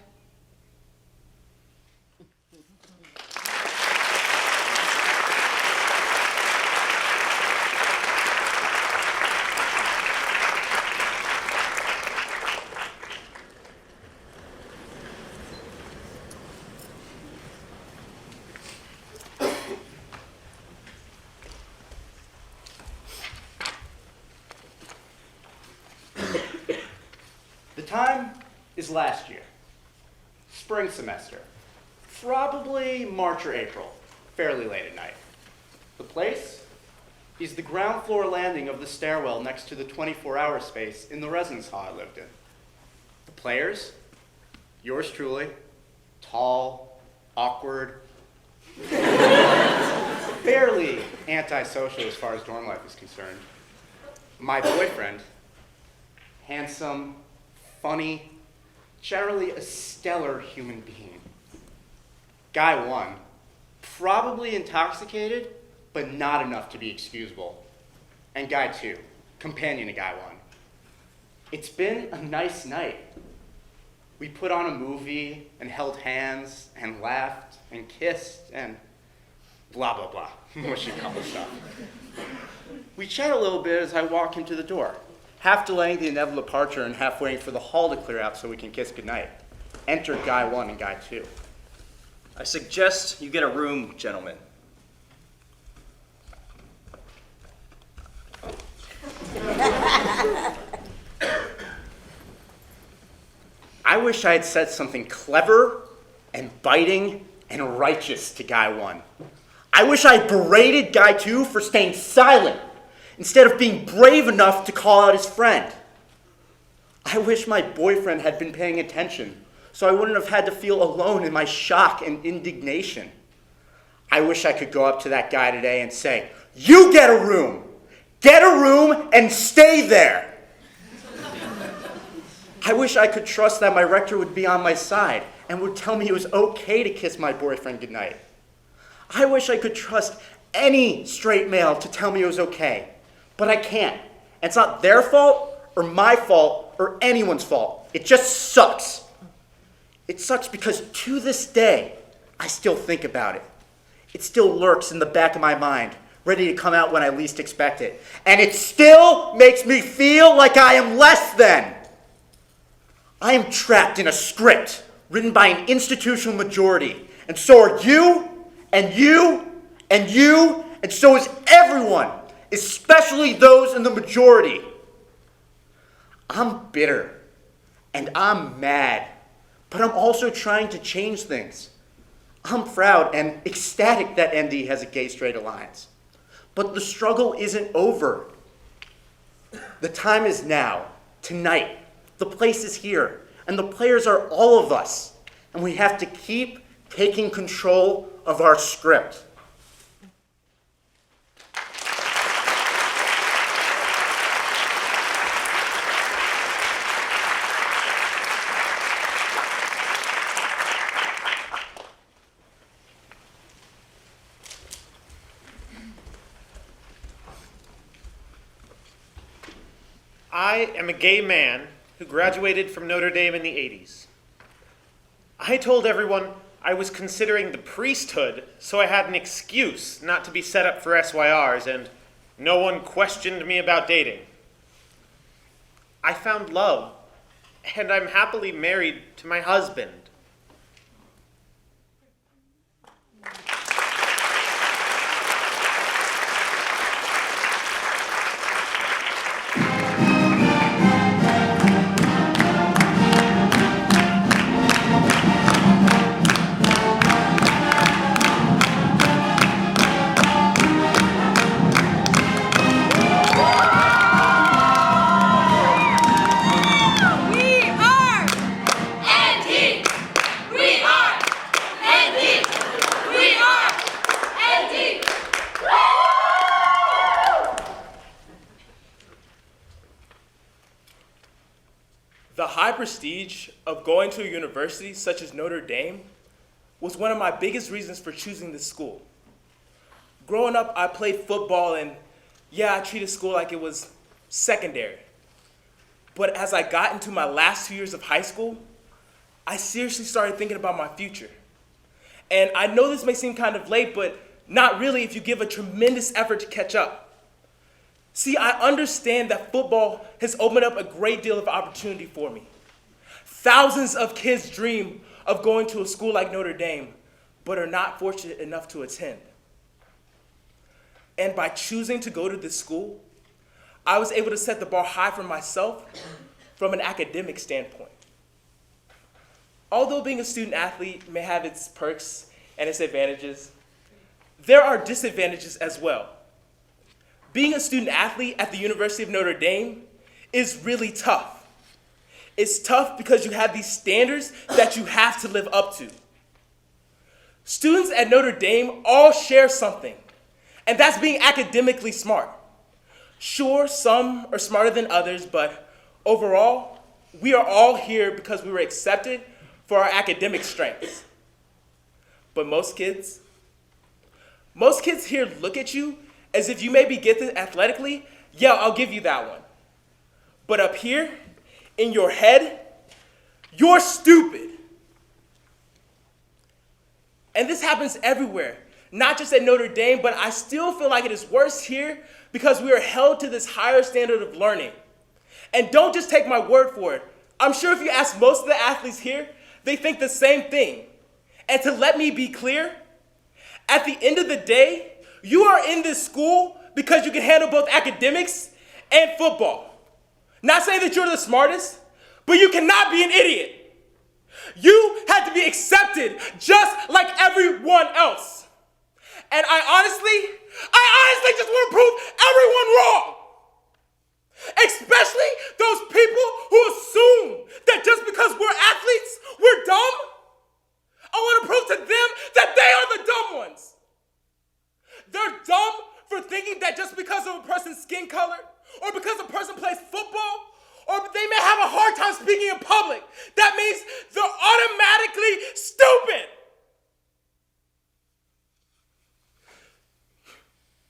The time is last year, spring semester, probably March or April, fairly late at night. The place is the ground floor landing of the stairwell next to the 24-hour space in the residence hall I lived in. The players, yours truly, tall, awkward, fairly antisocial as far as dorm life is concerned. My boyfriend, handsome, funny, generally a stellar human being. Guy 1, probably intoxicated, but not enough to be excusable. And Guy 2, companion to Guy 1. It's been a nice night. We put on a movie and held hands and laughed and kissed and blah, blah, blah. Mushy couple stuff. We chat a little bit as I walk him to the door, half delaying the inevitable departure and half waiting for the hall to clear out so we can kiss goodnight. Enter Guy 1 and Guy 2. I suggest you get a room, gentlemen. wish I had said something clever and biting and righteous to Guy 1. I wish I had berated Guy 2 for staying silent instead of being brave enough to call out his friend. I wish my boyfriend had been paying attention so I wouldn't have had to feel alone in my shock and indignation. I wish I could go up to that guy today and say, "You get a room! Get a room and stay there!" I wish I could trust that my rector would be on my side and would tell me it was okay to kiss my boyfriend goodnight. I wish I could trust any straight male to tell me it was okay, but I can't. And it's not their fault or my fault or anyone's fault. It just sucks. It sucks because to this day, I still think about it. It still lurks in the back of my mind, ready to come out when I least expect it. And it still makes me feel like I am less than. I am trapped in a script written by an institutional majority, and so are you, and you, and you, and so is everyone, especially those in the majority. I'm bitter, and I'm mad, but I'm also trying to change things. I'm proud and ecstatic that ND has a gay-straight alliance, but the struggle isn't over. The time is now, tonight. The place is here, and the players are all of us, and we have to keep taking control of our script. I am a gay man who graduated from Notre Dame in the 80s. I told everyone I was considering the priesthood, so I had an excuse not to be set up for SYRs, and no one questioned me about dating. I found love, and I'm happily married to my husband. The high prestige of going to a university such as Notre Dame was one of my biggest reasons for choosing this school. Growing up, I played football, and yeah, I treated school like it was secondary. But as I got into my last 2 years of high school, I seriously started thinking about my future. And I know this may seem kind of late, but not really if you give a tremendous effort to catch up. See, I understand that football has opened up a great deal of opportunity for me. Thousands of kids dream of going to a school like Notre Dame, but are not fortunate enough to attend. And by choosing to go to this school, I was able to set the bar high for myself from an academic standpoint. Although being a student athlete may have its perks and its advantages, there are disadvantages as well. Being a student athlete at the University of Notre Dame is really tough. It's tough because you have these standards that you have to live up to. Students at Notre Dame all share something, and that's being academically smart. Sure, some are smarter than others, but overall, we are all here because we were accepted for our academic strengths. But most kids here look at you as if you may be gifted athletically. Yeah, I'll give you that one. But up here, in your head, you're stupid. And this happens everywhere, not just at Notre Dame, but I still feel like it is worse here because we are held to this higher standard of learning. And don't just take my word for it. I'm sure if you ask most of the athletes here, they think the same thing. And to let me be clear, at the end of the day, you are in this school because you can handle both academics and football. Not saying that you're the smartest, but you cannot be an idiot. You had to be accepted just like everyone else. And I honestly just want to prove everyone wrong. Especially those people who assume that just because we're athletes, we're dumb. I want to prove to them that they are the dumb ones. They're dumb for thinking that just because of a person's skin color, or because a person plays football, or they may have a hard time speaking in public, that means they're automatically stupid.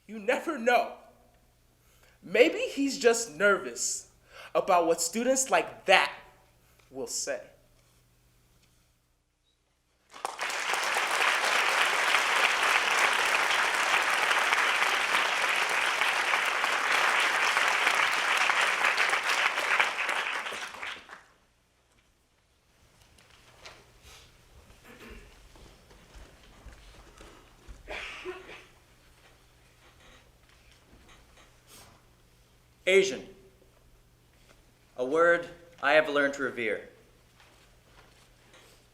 You never know. Maybe he's just nervous about what students like that will say. Asian, a word I have learned to revere.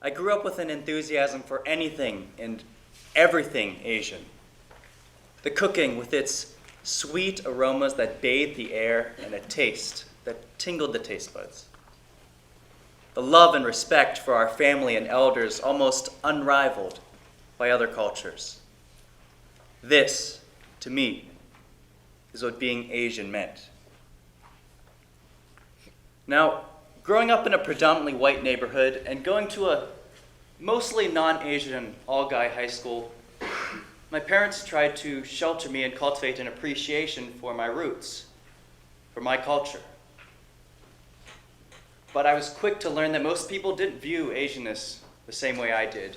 I grew up with an enthusiasm for anything and everything Asian. The cooking with its sweet aromas that bathed the air and a taste that tingled the taste buds. The love and respect for our family and elders almost unrivaled by other cultures. This, to me, is what being Asian meant. Now, growing up in a predominantly white neighborhood and going to a mostly non-Asian all-guy high school, my parents tried to shelter me and cultivate an appreciation for my roots, for my culture. But I was quick to learn that most people didn't view Asianness the same way I did,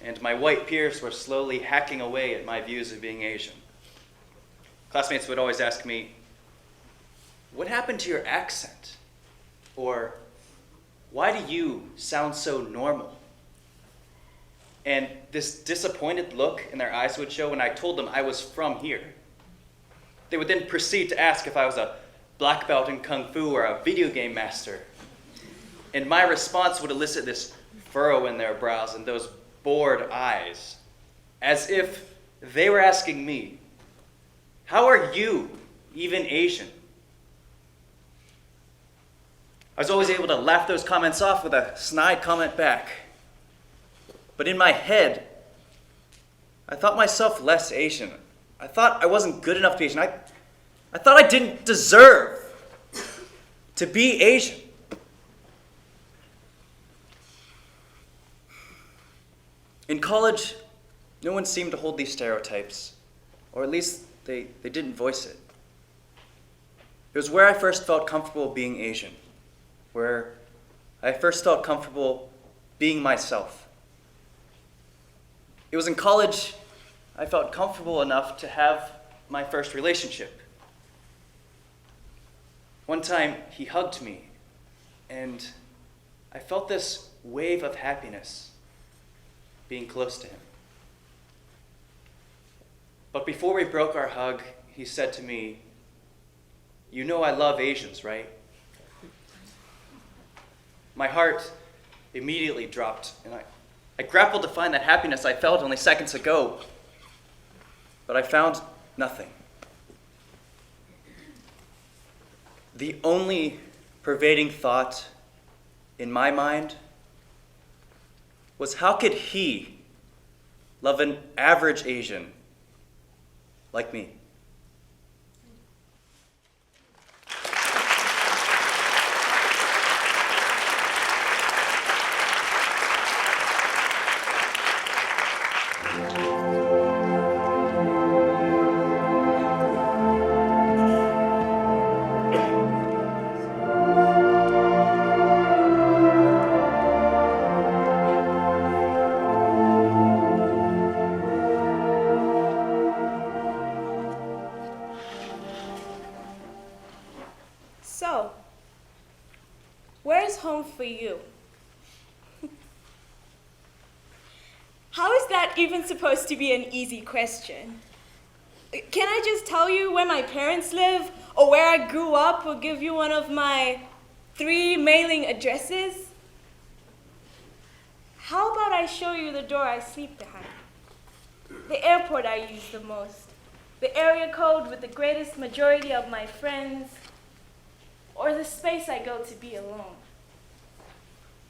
and my white peers were slowly hacking away at my views of being Asian. Classmates would always ask me, "What happened to your accent?" Or, "Why do you sound so normal?" And this disappointed look in their eyes would show when I told them I was from here. They would then proceed to ask if I was a black belt in Kung Fu or a video game master. And my response would elicit this furrow in their brows and those bored eyes, as if they were asking me, "How are you even Asian?" I was always able to laugh those comments off with a snide comment back. But in my head, I thought myself less Asian. I thought I wasn't good enough to be Asian. I thought I didn't deserve to be Asian. In college, no one seemed to hold these stereotypes, or at least they didn't voice it. It was where I first felt comfortable being Asian, where I first felt comfortable being myself. It was in college I felt comfortable enough to have my first relationship. One time he hugged me, and I felt this wave of happiness being close to him. But before we broke our hug, he said to me, "You know I love Asians, right?" My heart immediately dropped, and I grappled to find that happiness I felt only seconds ago, but I found nothing. The only pervading thought in my mind was, how could he love an average Asian like me? So, where's home for you? How is that even supposed to be an easy question? Can I just tell you where my parents live, or where I grew up, or give you one of my 3 mailing addresses? How about I show you the door I sleep behind? The airport I use the most. The area code with the greatest majority of my friends. Or the space I go to be alone.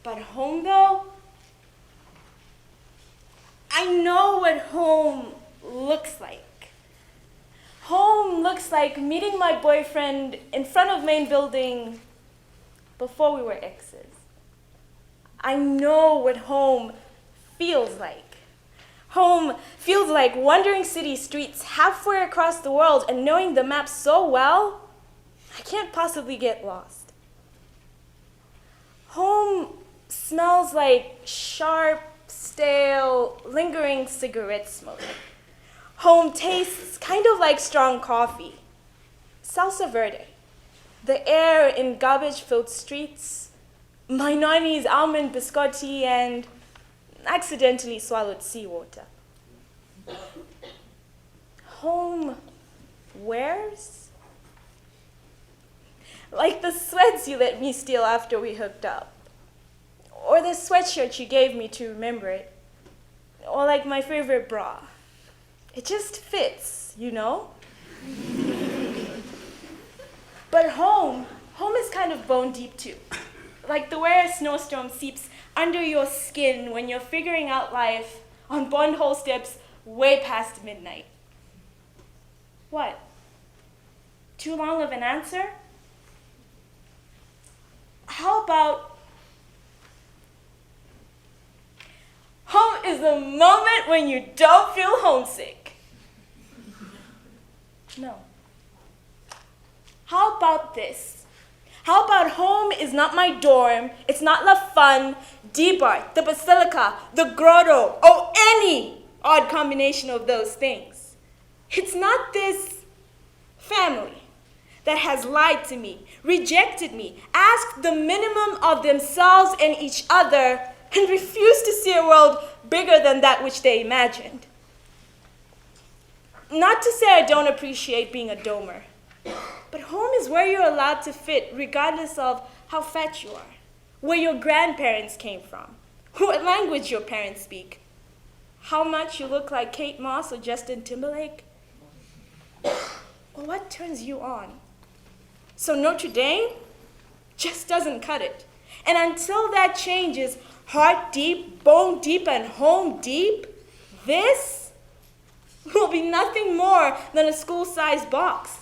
But home, though? I know what home looks like. Home looks like meeting my boyfriend in front of main building before we were exes. I know what home feels like. Home feels like wandering city streets halfway across the world and knowing the map so well, I can't possibly get lost. Home smells like sharp, stale, lingering cigarette smoke. Home tastes kind of like strong coffee. Salsa verde. The air in garbage-filled streets. My nanny's almond biscotti and accidentally swallowed seawater. Home wears? Like the sweats you let me steal after we hooked up. Or the sweatshirt you gave me to remember it. Or like my favorite bra. It just fits, you know? But home is kind of bone deep too. Like the way a snowstorm seeps under your skin when you're figuring out life on bondhole steps way past midnight. What? Too long of an answer? How about home is the moment when you don't feel homesick? No. How about this? How about home is not my dorm, it's not La Fun, D-Bar, the Basilica, the Grotto, or any odd combination of those things. It's not this family that has lied to me, rejected me, asked the minimum of themselves and each other, and refused to see a world bigger than that which they imagined. Not to say I don't appreciate being a domer, but home is where you're allowed to fit regardless of how fat you are, where your grandparents came from, what language your parents speak, how much you look like Kate Moss or Justin Timberlake, or what turns you on. So Notre Dame just doesn't cut it. And until that changes, heart deep, bone deep, and home deep, this will be nothing more than a school-sized box.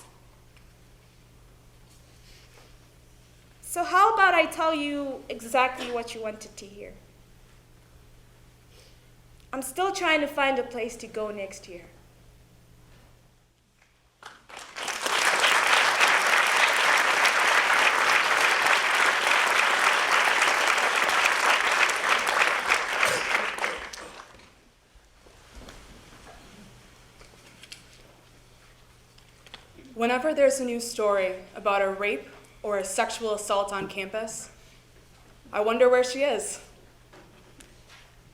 So how about I tell you exactly what you wanted to hear? I'm still trying to find a place to go next year. Whenever there's a new story about a rape or a sexual assault on campus, I wonder where she is.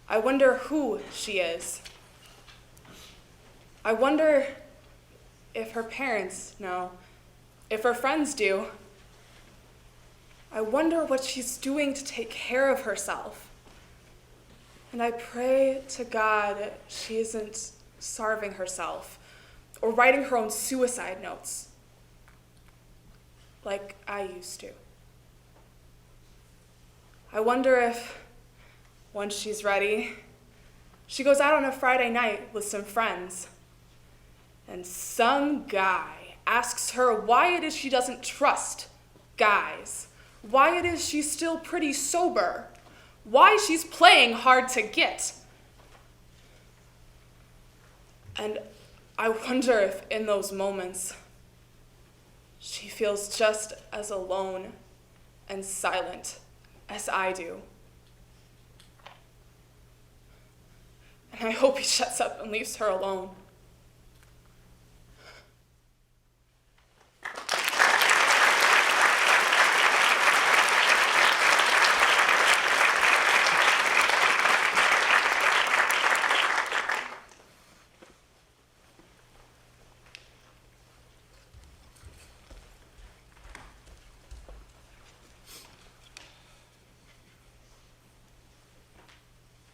I wonder who she is. I wonder if her parents know, if her friends do. I wonder what she's doing to take care of herself. And I pray to God she isn't starving herself or writing her own suicide notes like I used to. I wonder if, once she's ready, she goes out on a Friday night with some friends, and some guy asks her why it is she doesn't trust guys, why it is she's still pretty sober, why she's playing hard to get. And I wonder if in those moments she feels just as alone and silent as I do. And I hope he shuts up and leaves her alone.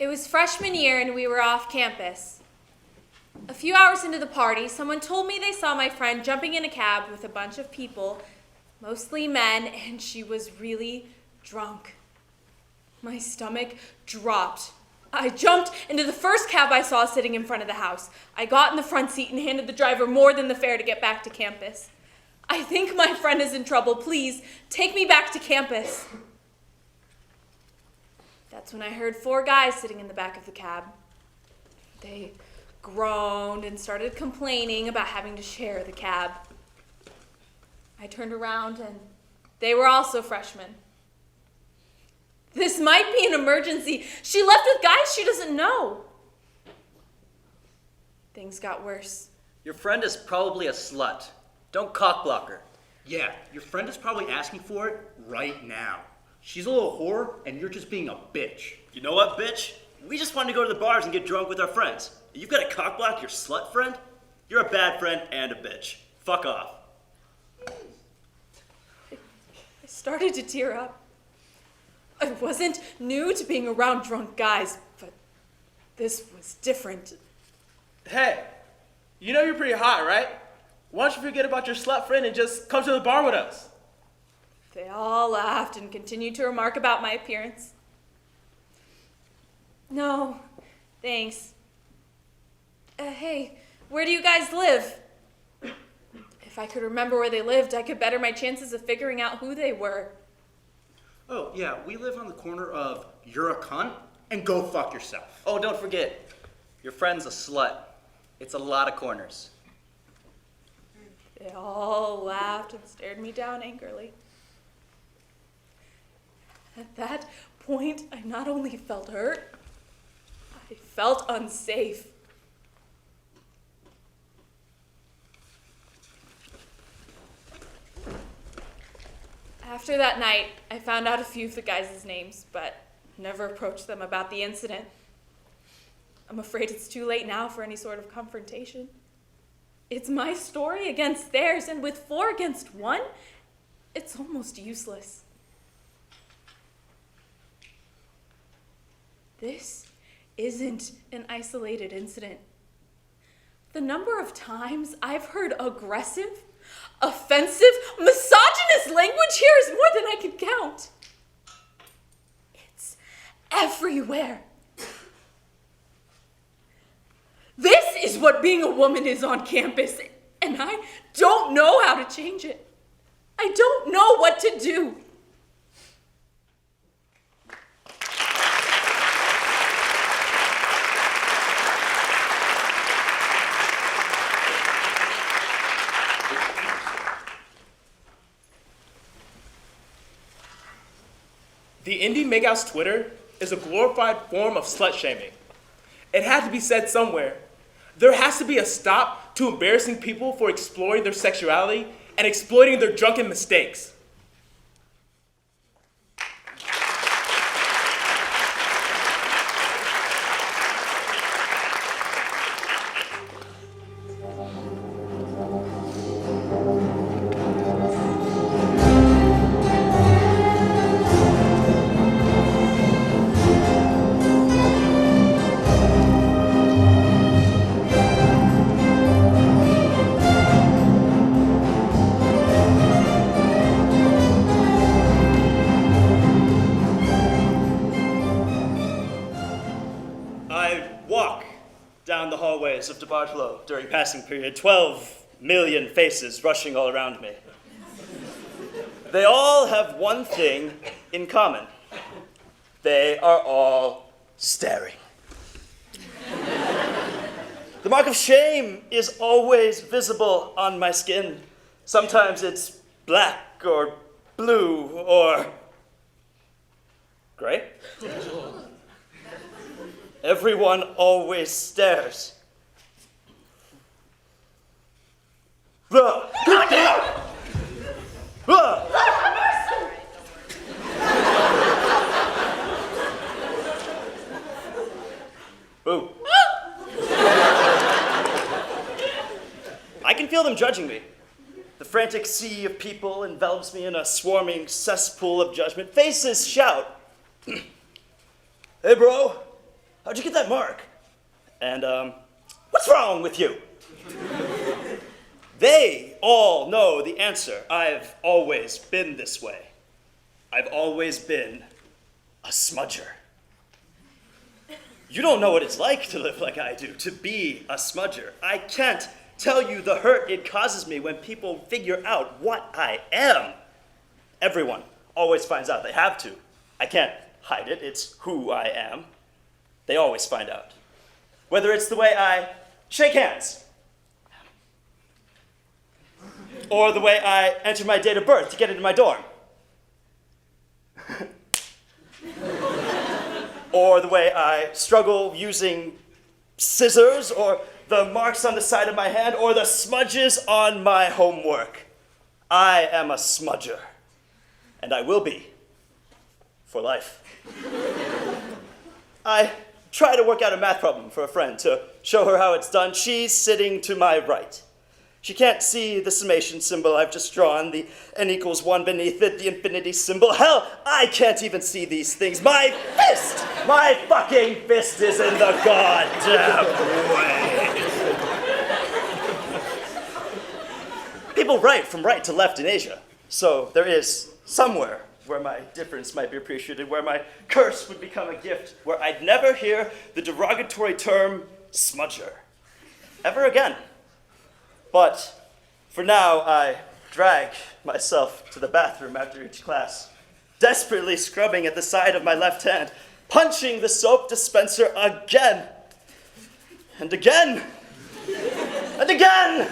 It was freshman year and we were off campus. A few hours into the party, someone told me they saw my friend jumping in a cab with a bunch of people, mostly men, and she was really drunk. My stomach dropped. I jumped into the first cab I saw sitting in front of the house. I got in the front seat and handed the driver more than the fare to get back to campus. I think my friend is in trouble. Please, take me back to campus. That's when I heard 4 guys sitting in the back of the cab. They groaned and started complaining about having to share the cab. I turned around and they were also freshmen. This might be an emergency. She left with guys she doesn't know. Things got worse. Your friend is probably a slut. Don't cockblock her. Yeah, your friend is probably asking for it right now. She's a little whore, and you're just being a bitch. You know what, bitch? We just wanted to go to the bars and get drunk with our friends. You've got to cockblock your slut friend? You're a bad friend and a bitch. Fuck off. I started to tear up. I wasn't new to being around drunk guys, but this was different. Hey, you know you're pretty hot, right? Why don't you forget about your slut friend and just come to the bar with us? They all laughed and continued to remark about my appearance. No, thanks. Hey, where do you guys live? If I could remember where they lived, I could better my chances of figuring out who they were. Oh, yeah, we live on the corner of You're a Cunt and Go Fuck Yourself. Oh, don't forget, your friend's a slut. It's a lot of corners. They all laughed and stared me down angrily. At that point, I not only felt hurt, I felt unsafe. After that night, I found out a few of the guys' names, but never approached them about the incident. I'm afraid it's too late now for any sort of confrontation. It's my story against theirs, and with 4 against 1, it's almost useless. This isn't an isolated incident. The number of times I've heard aggressive, offensive, misogynist language here is more than I can count. It's everywhere. This is what being a woman is on campus, and I don't know how to change it. I don't know what to do. The Indie Makeout's Twitter is a glorified form of slut shaming. It had to be said somewhere. There has to be a stop to embarrassing people for exploring their sexuality and exploiting their drunken mistakes. Of DeBartolo during passing period, 12 million faces rushing all around me. They all have one thing in common. They are all staring. The mark of shame is always visible on my skin. Sometimes it's black or blue or gray. Everyone always stares. Boo. I can feel them judging me. The frantic sea of people envelops me in a swarming cesspool of judgment. Faces shout, "Hey bro, how'd you get that mark? And, what's wrong with you? They all know the answer. I've always been this way. I've always been a smudger. You don't know what it's like to live like I do, to be a smudger. I can't tell you the hurt it causes me when people figure out what I am. Everyone always finds out. They have to. I can't hide it. It's who I am. They always find out. Whether it's the way I shake hands, or the way I enter my date of birth to get into my dorm, or the way I struggle using scissors, or the marks on the side of my hand, or the smudges on my homework. I am a smudger, and I will be for life. I try to work out a math problem for a friend to show her how it's done. She's sitting to my right. She can't see the summation symbol I've just drawn, the n equals 1 beneath it, the infinity symbol. Hell, I can't even see these things. My fucking fist is in the goddamn way. People write from right to left in Asia, so there is somewhere where my difference might be appreciated, where my curse would become a gift, where I'd never hear the derogatory term smudger ever again. But for now, I drag myself to the bathroom after each class, desperately scrubbing at the side of my left hand, punching the soap dispenser again, and again, and again.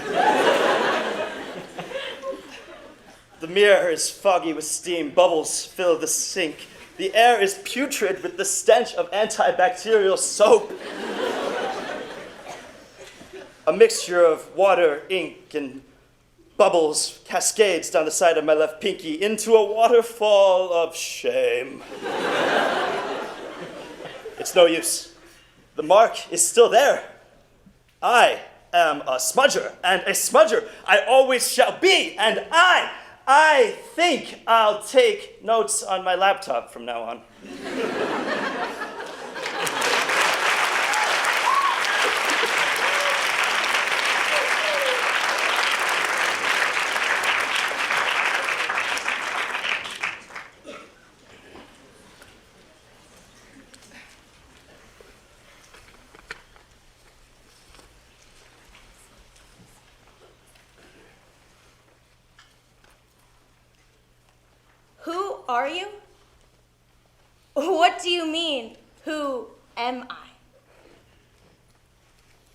The mirror is foggy with steam, bubbles fill the sink. The air is putrid with the stench of antibacterial soap. A mixture of water, ink, and bubbles cascades down the side of my left pinky into a waterfall of shame. It's no use. The mark is still there. I am a smudger, and a smudger I always shall be, and I think I'll take notes on my laptop from now on. Who are you? What do you mean, who am I?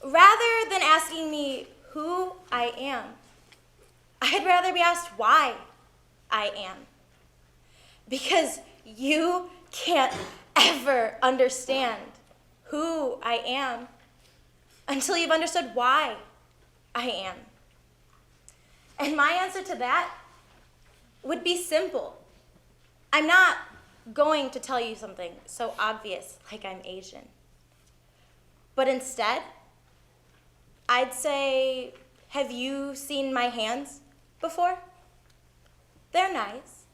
Rather than asking me who I am, I'd rather be asked why I am. Because you can't ever understand who I am until you've understood why I am. And my answer to that would be simple. I'm not going to tell you something so obvious like I'm Asian. But instead, I'd say, have you seen my hands before? They're nice.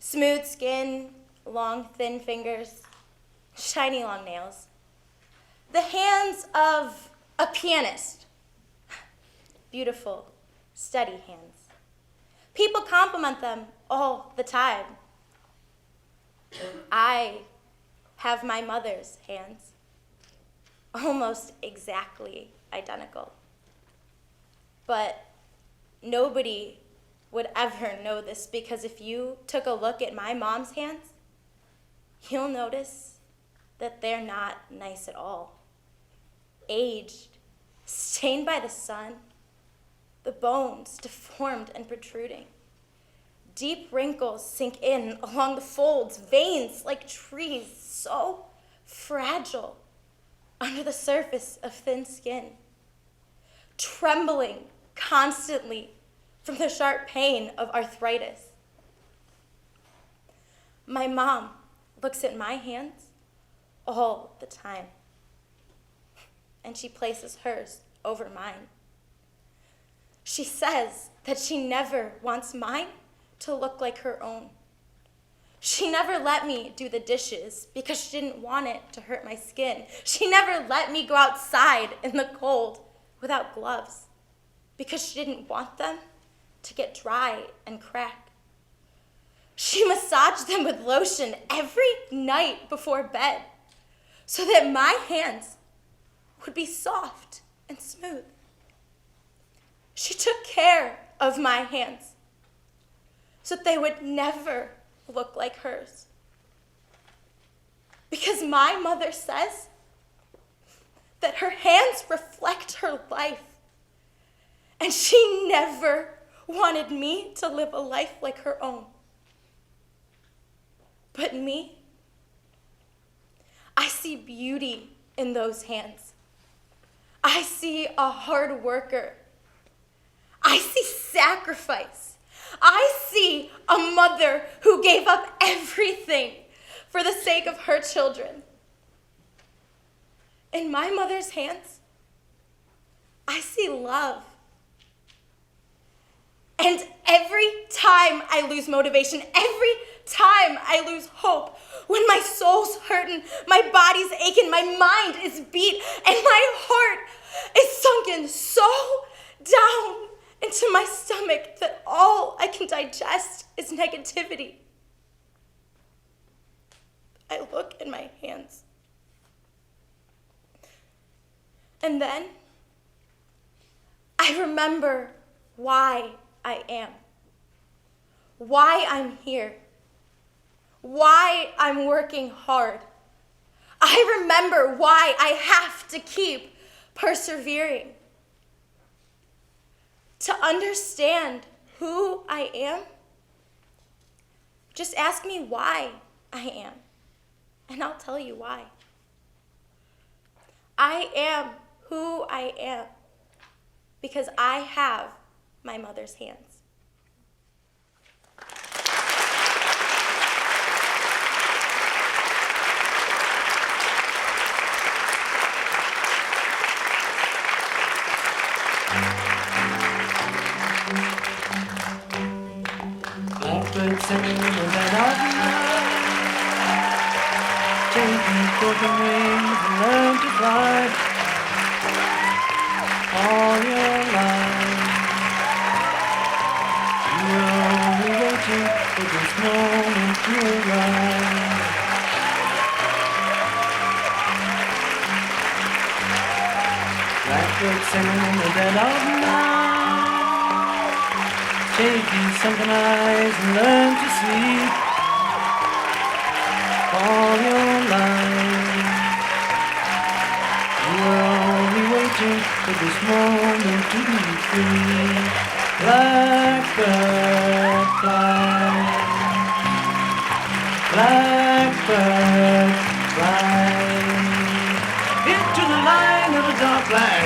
Smooth skin, long, thin fingers, shiny, long nails. The hands of a pianist. Beautiful, steady hands. People compliment them all the time. I have my mother's hands, almost exactly identical. But nobody would ever know this, because if you took a look at my mom's hands, you'll notice that they're not nice at all. Aged, stained by the sun, the bones deformed and protruding. Deep wrinkles sink in along the folds, veins like trees, so fragile under the surface of thin skin. Trembling constantly from the sharp pain of arthritis. My mom looks at my hands all the time, and she places hers over mine. She says that she never wants mine to look like her own. She never let me do the dishes because she didn't want it to hurt my skin. She never let me go outside in the cold without gloves because she didn't want them to get dry and crack. She massaged them with lotion every night before bed so that my hands would be soft and smooth. She took care of my hands so that they would never look like hers. Because my mother says that her hands reflect her life, and she never wanted me to live a life like her own. But me, I see beauty in those hands. I see a hard worker. I see sacrifice. I see a mother who gave up everything for the sake of her children. In my mother's hands, I see love. And every time I lose motivation, every time I lose hope, when my soul's hurting, my body's aching, my mind is beat, and my heart is sunken so down into my stomach that all I can digest is negativity, I look in my hands. And then I remember why I am, why I'm here, why I'm working hard. I remember why I have to keep persevering. To understand who I am, just ask me why I am, and I'll tell you why. I am who I am because I have my mother's hands. Blackbird singing in the dead of night, taking broken wings and learn to fly. All your life, you were only waiting for this moment to arrive. Blackbird singing in the dead of night, taking sunken eyes and learn to sleep. All your life, you were only waiting for this moment to be free. Blackbird fly, blackbird fly, into the line of a dark black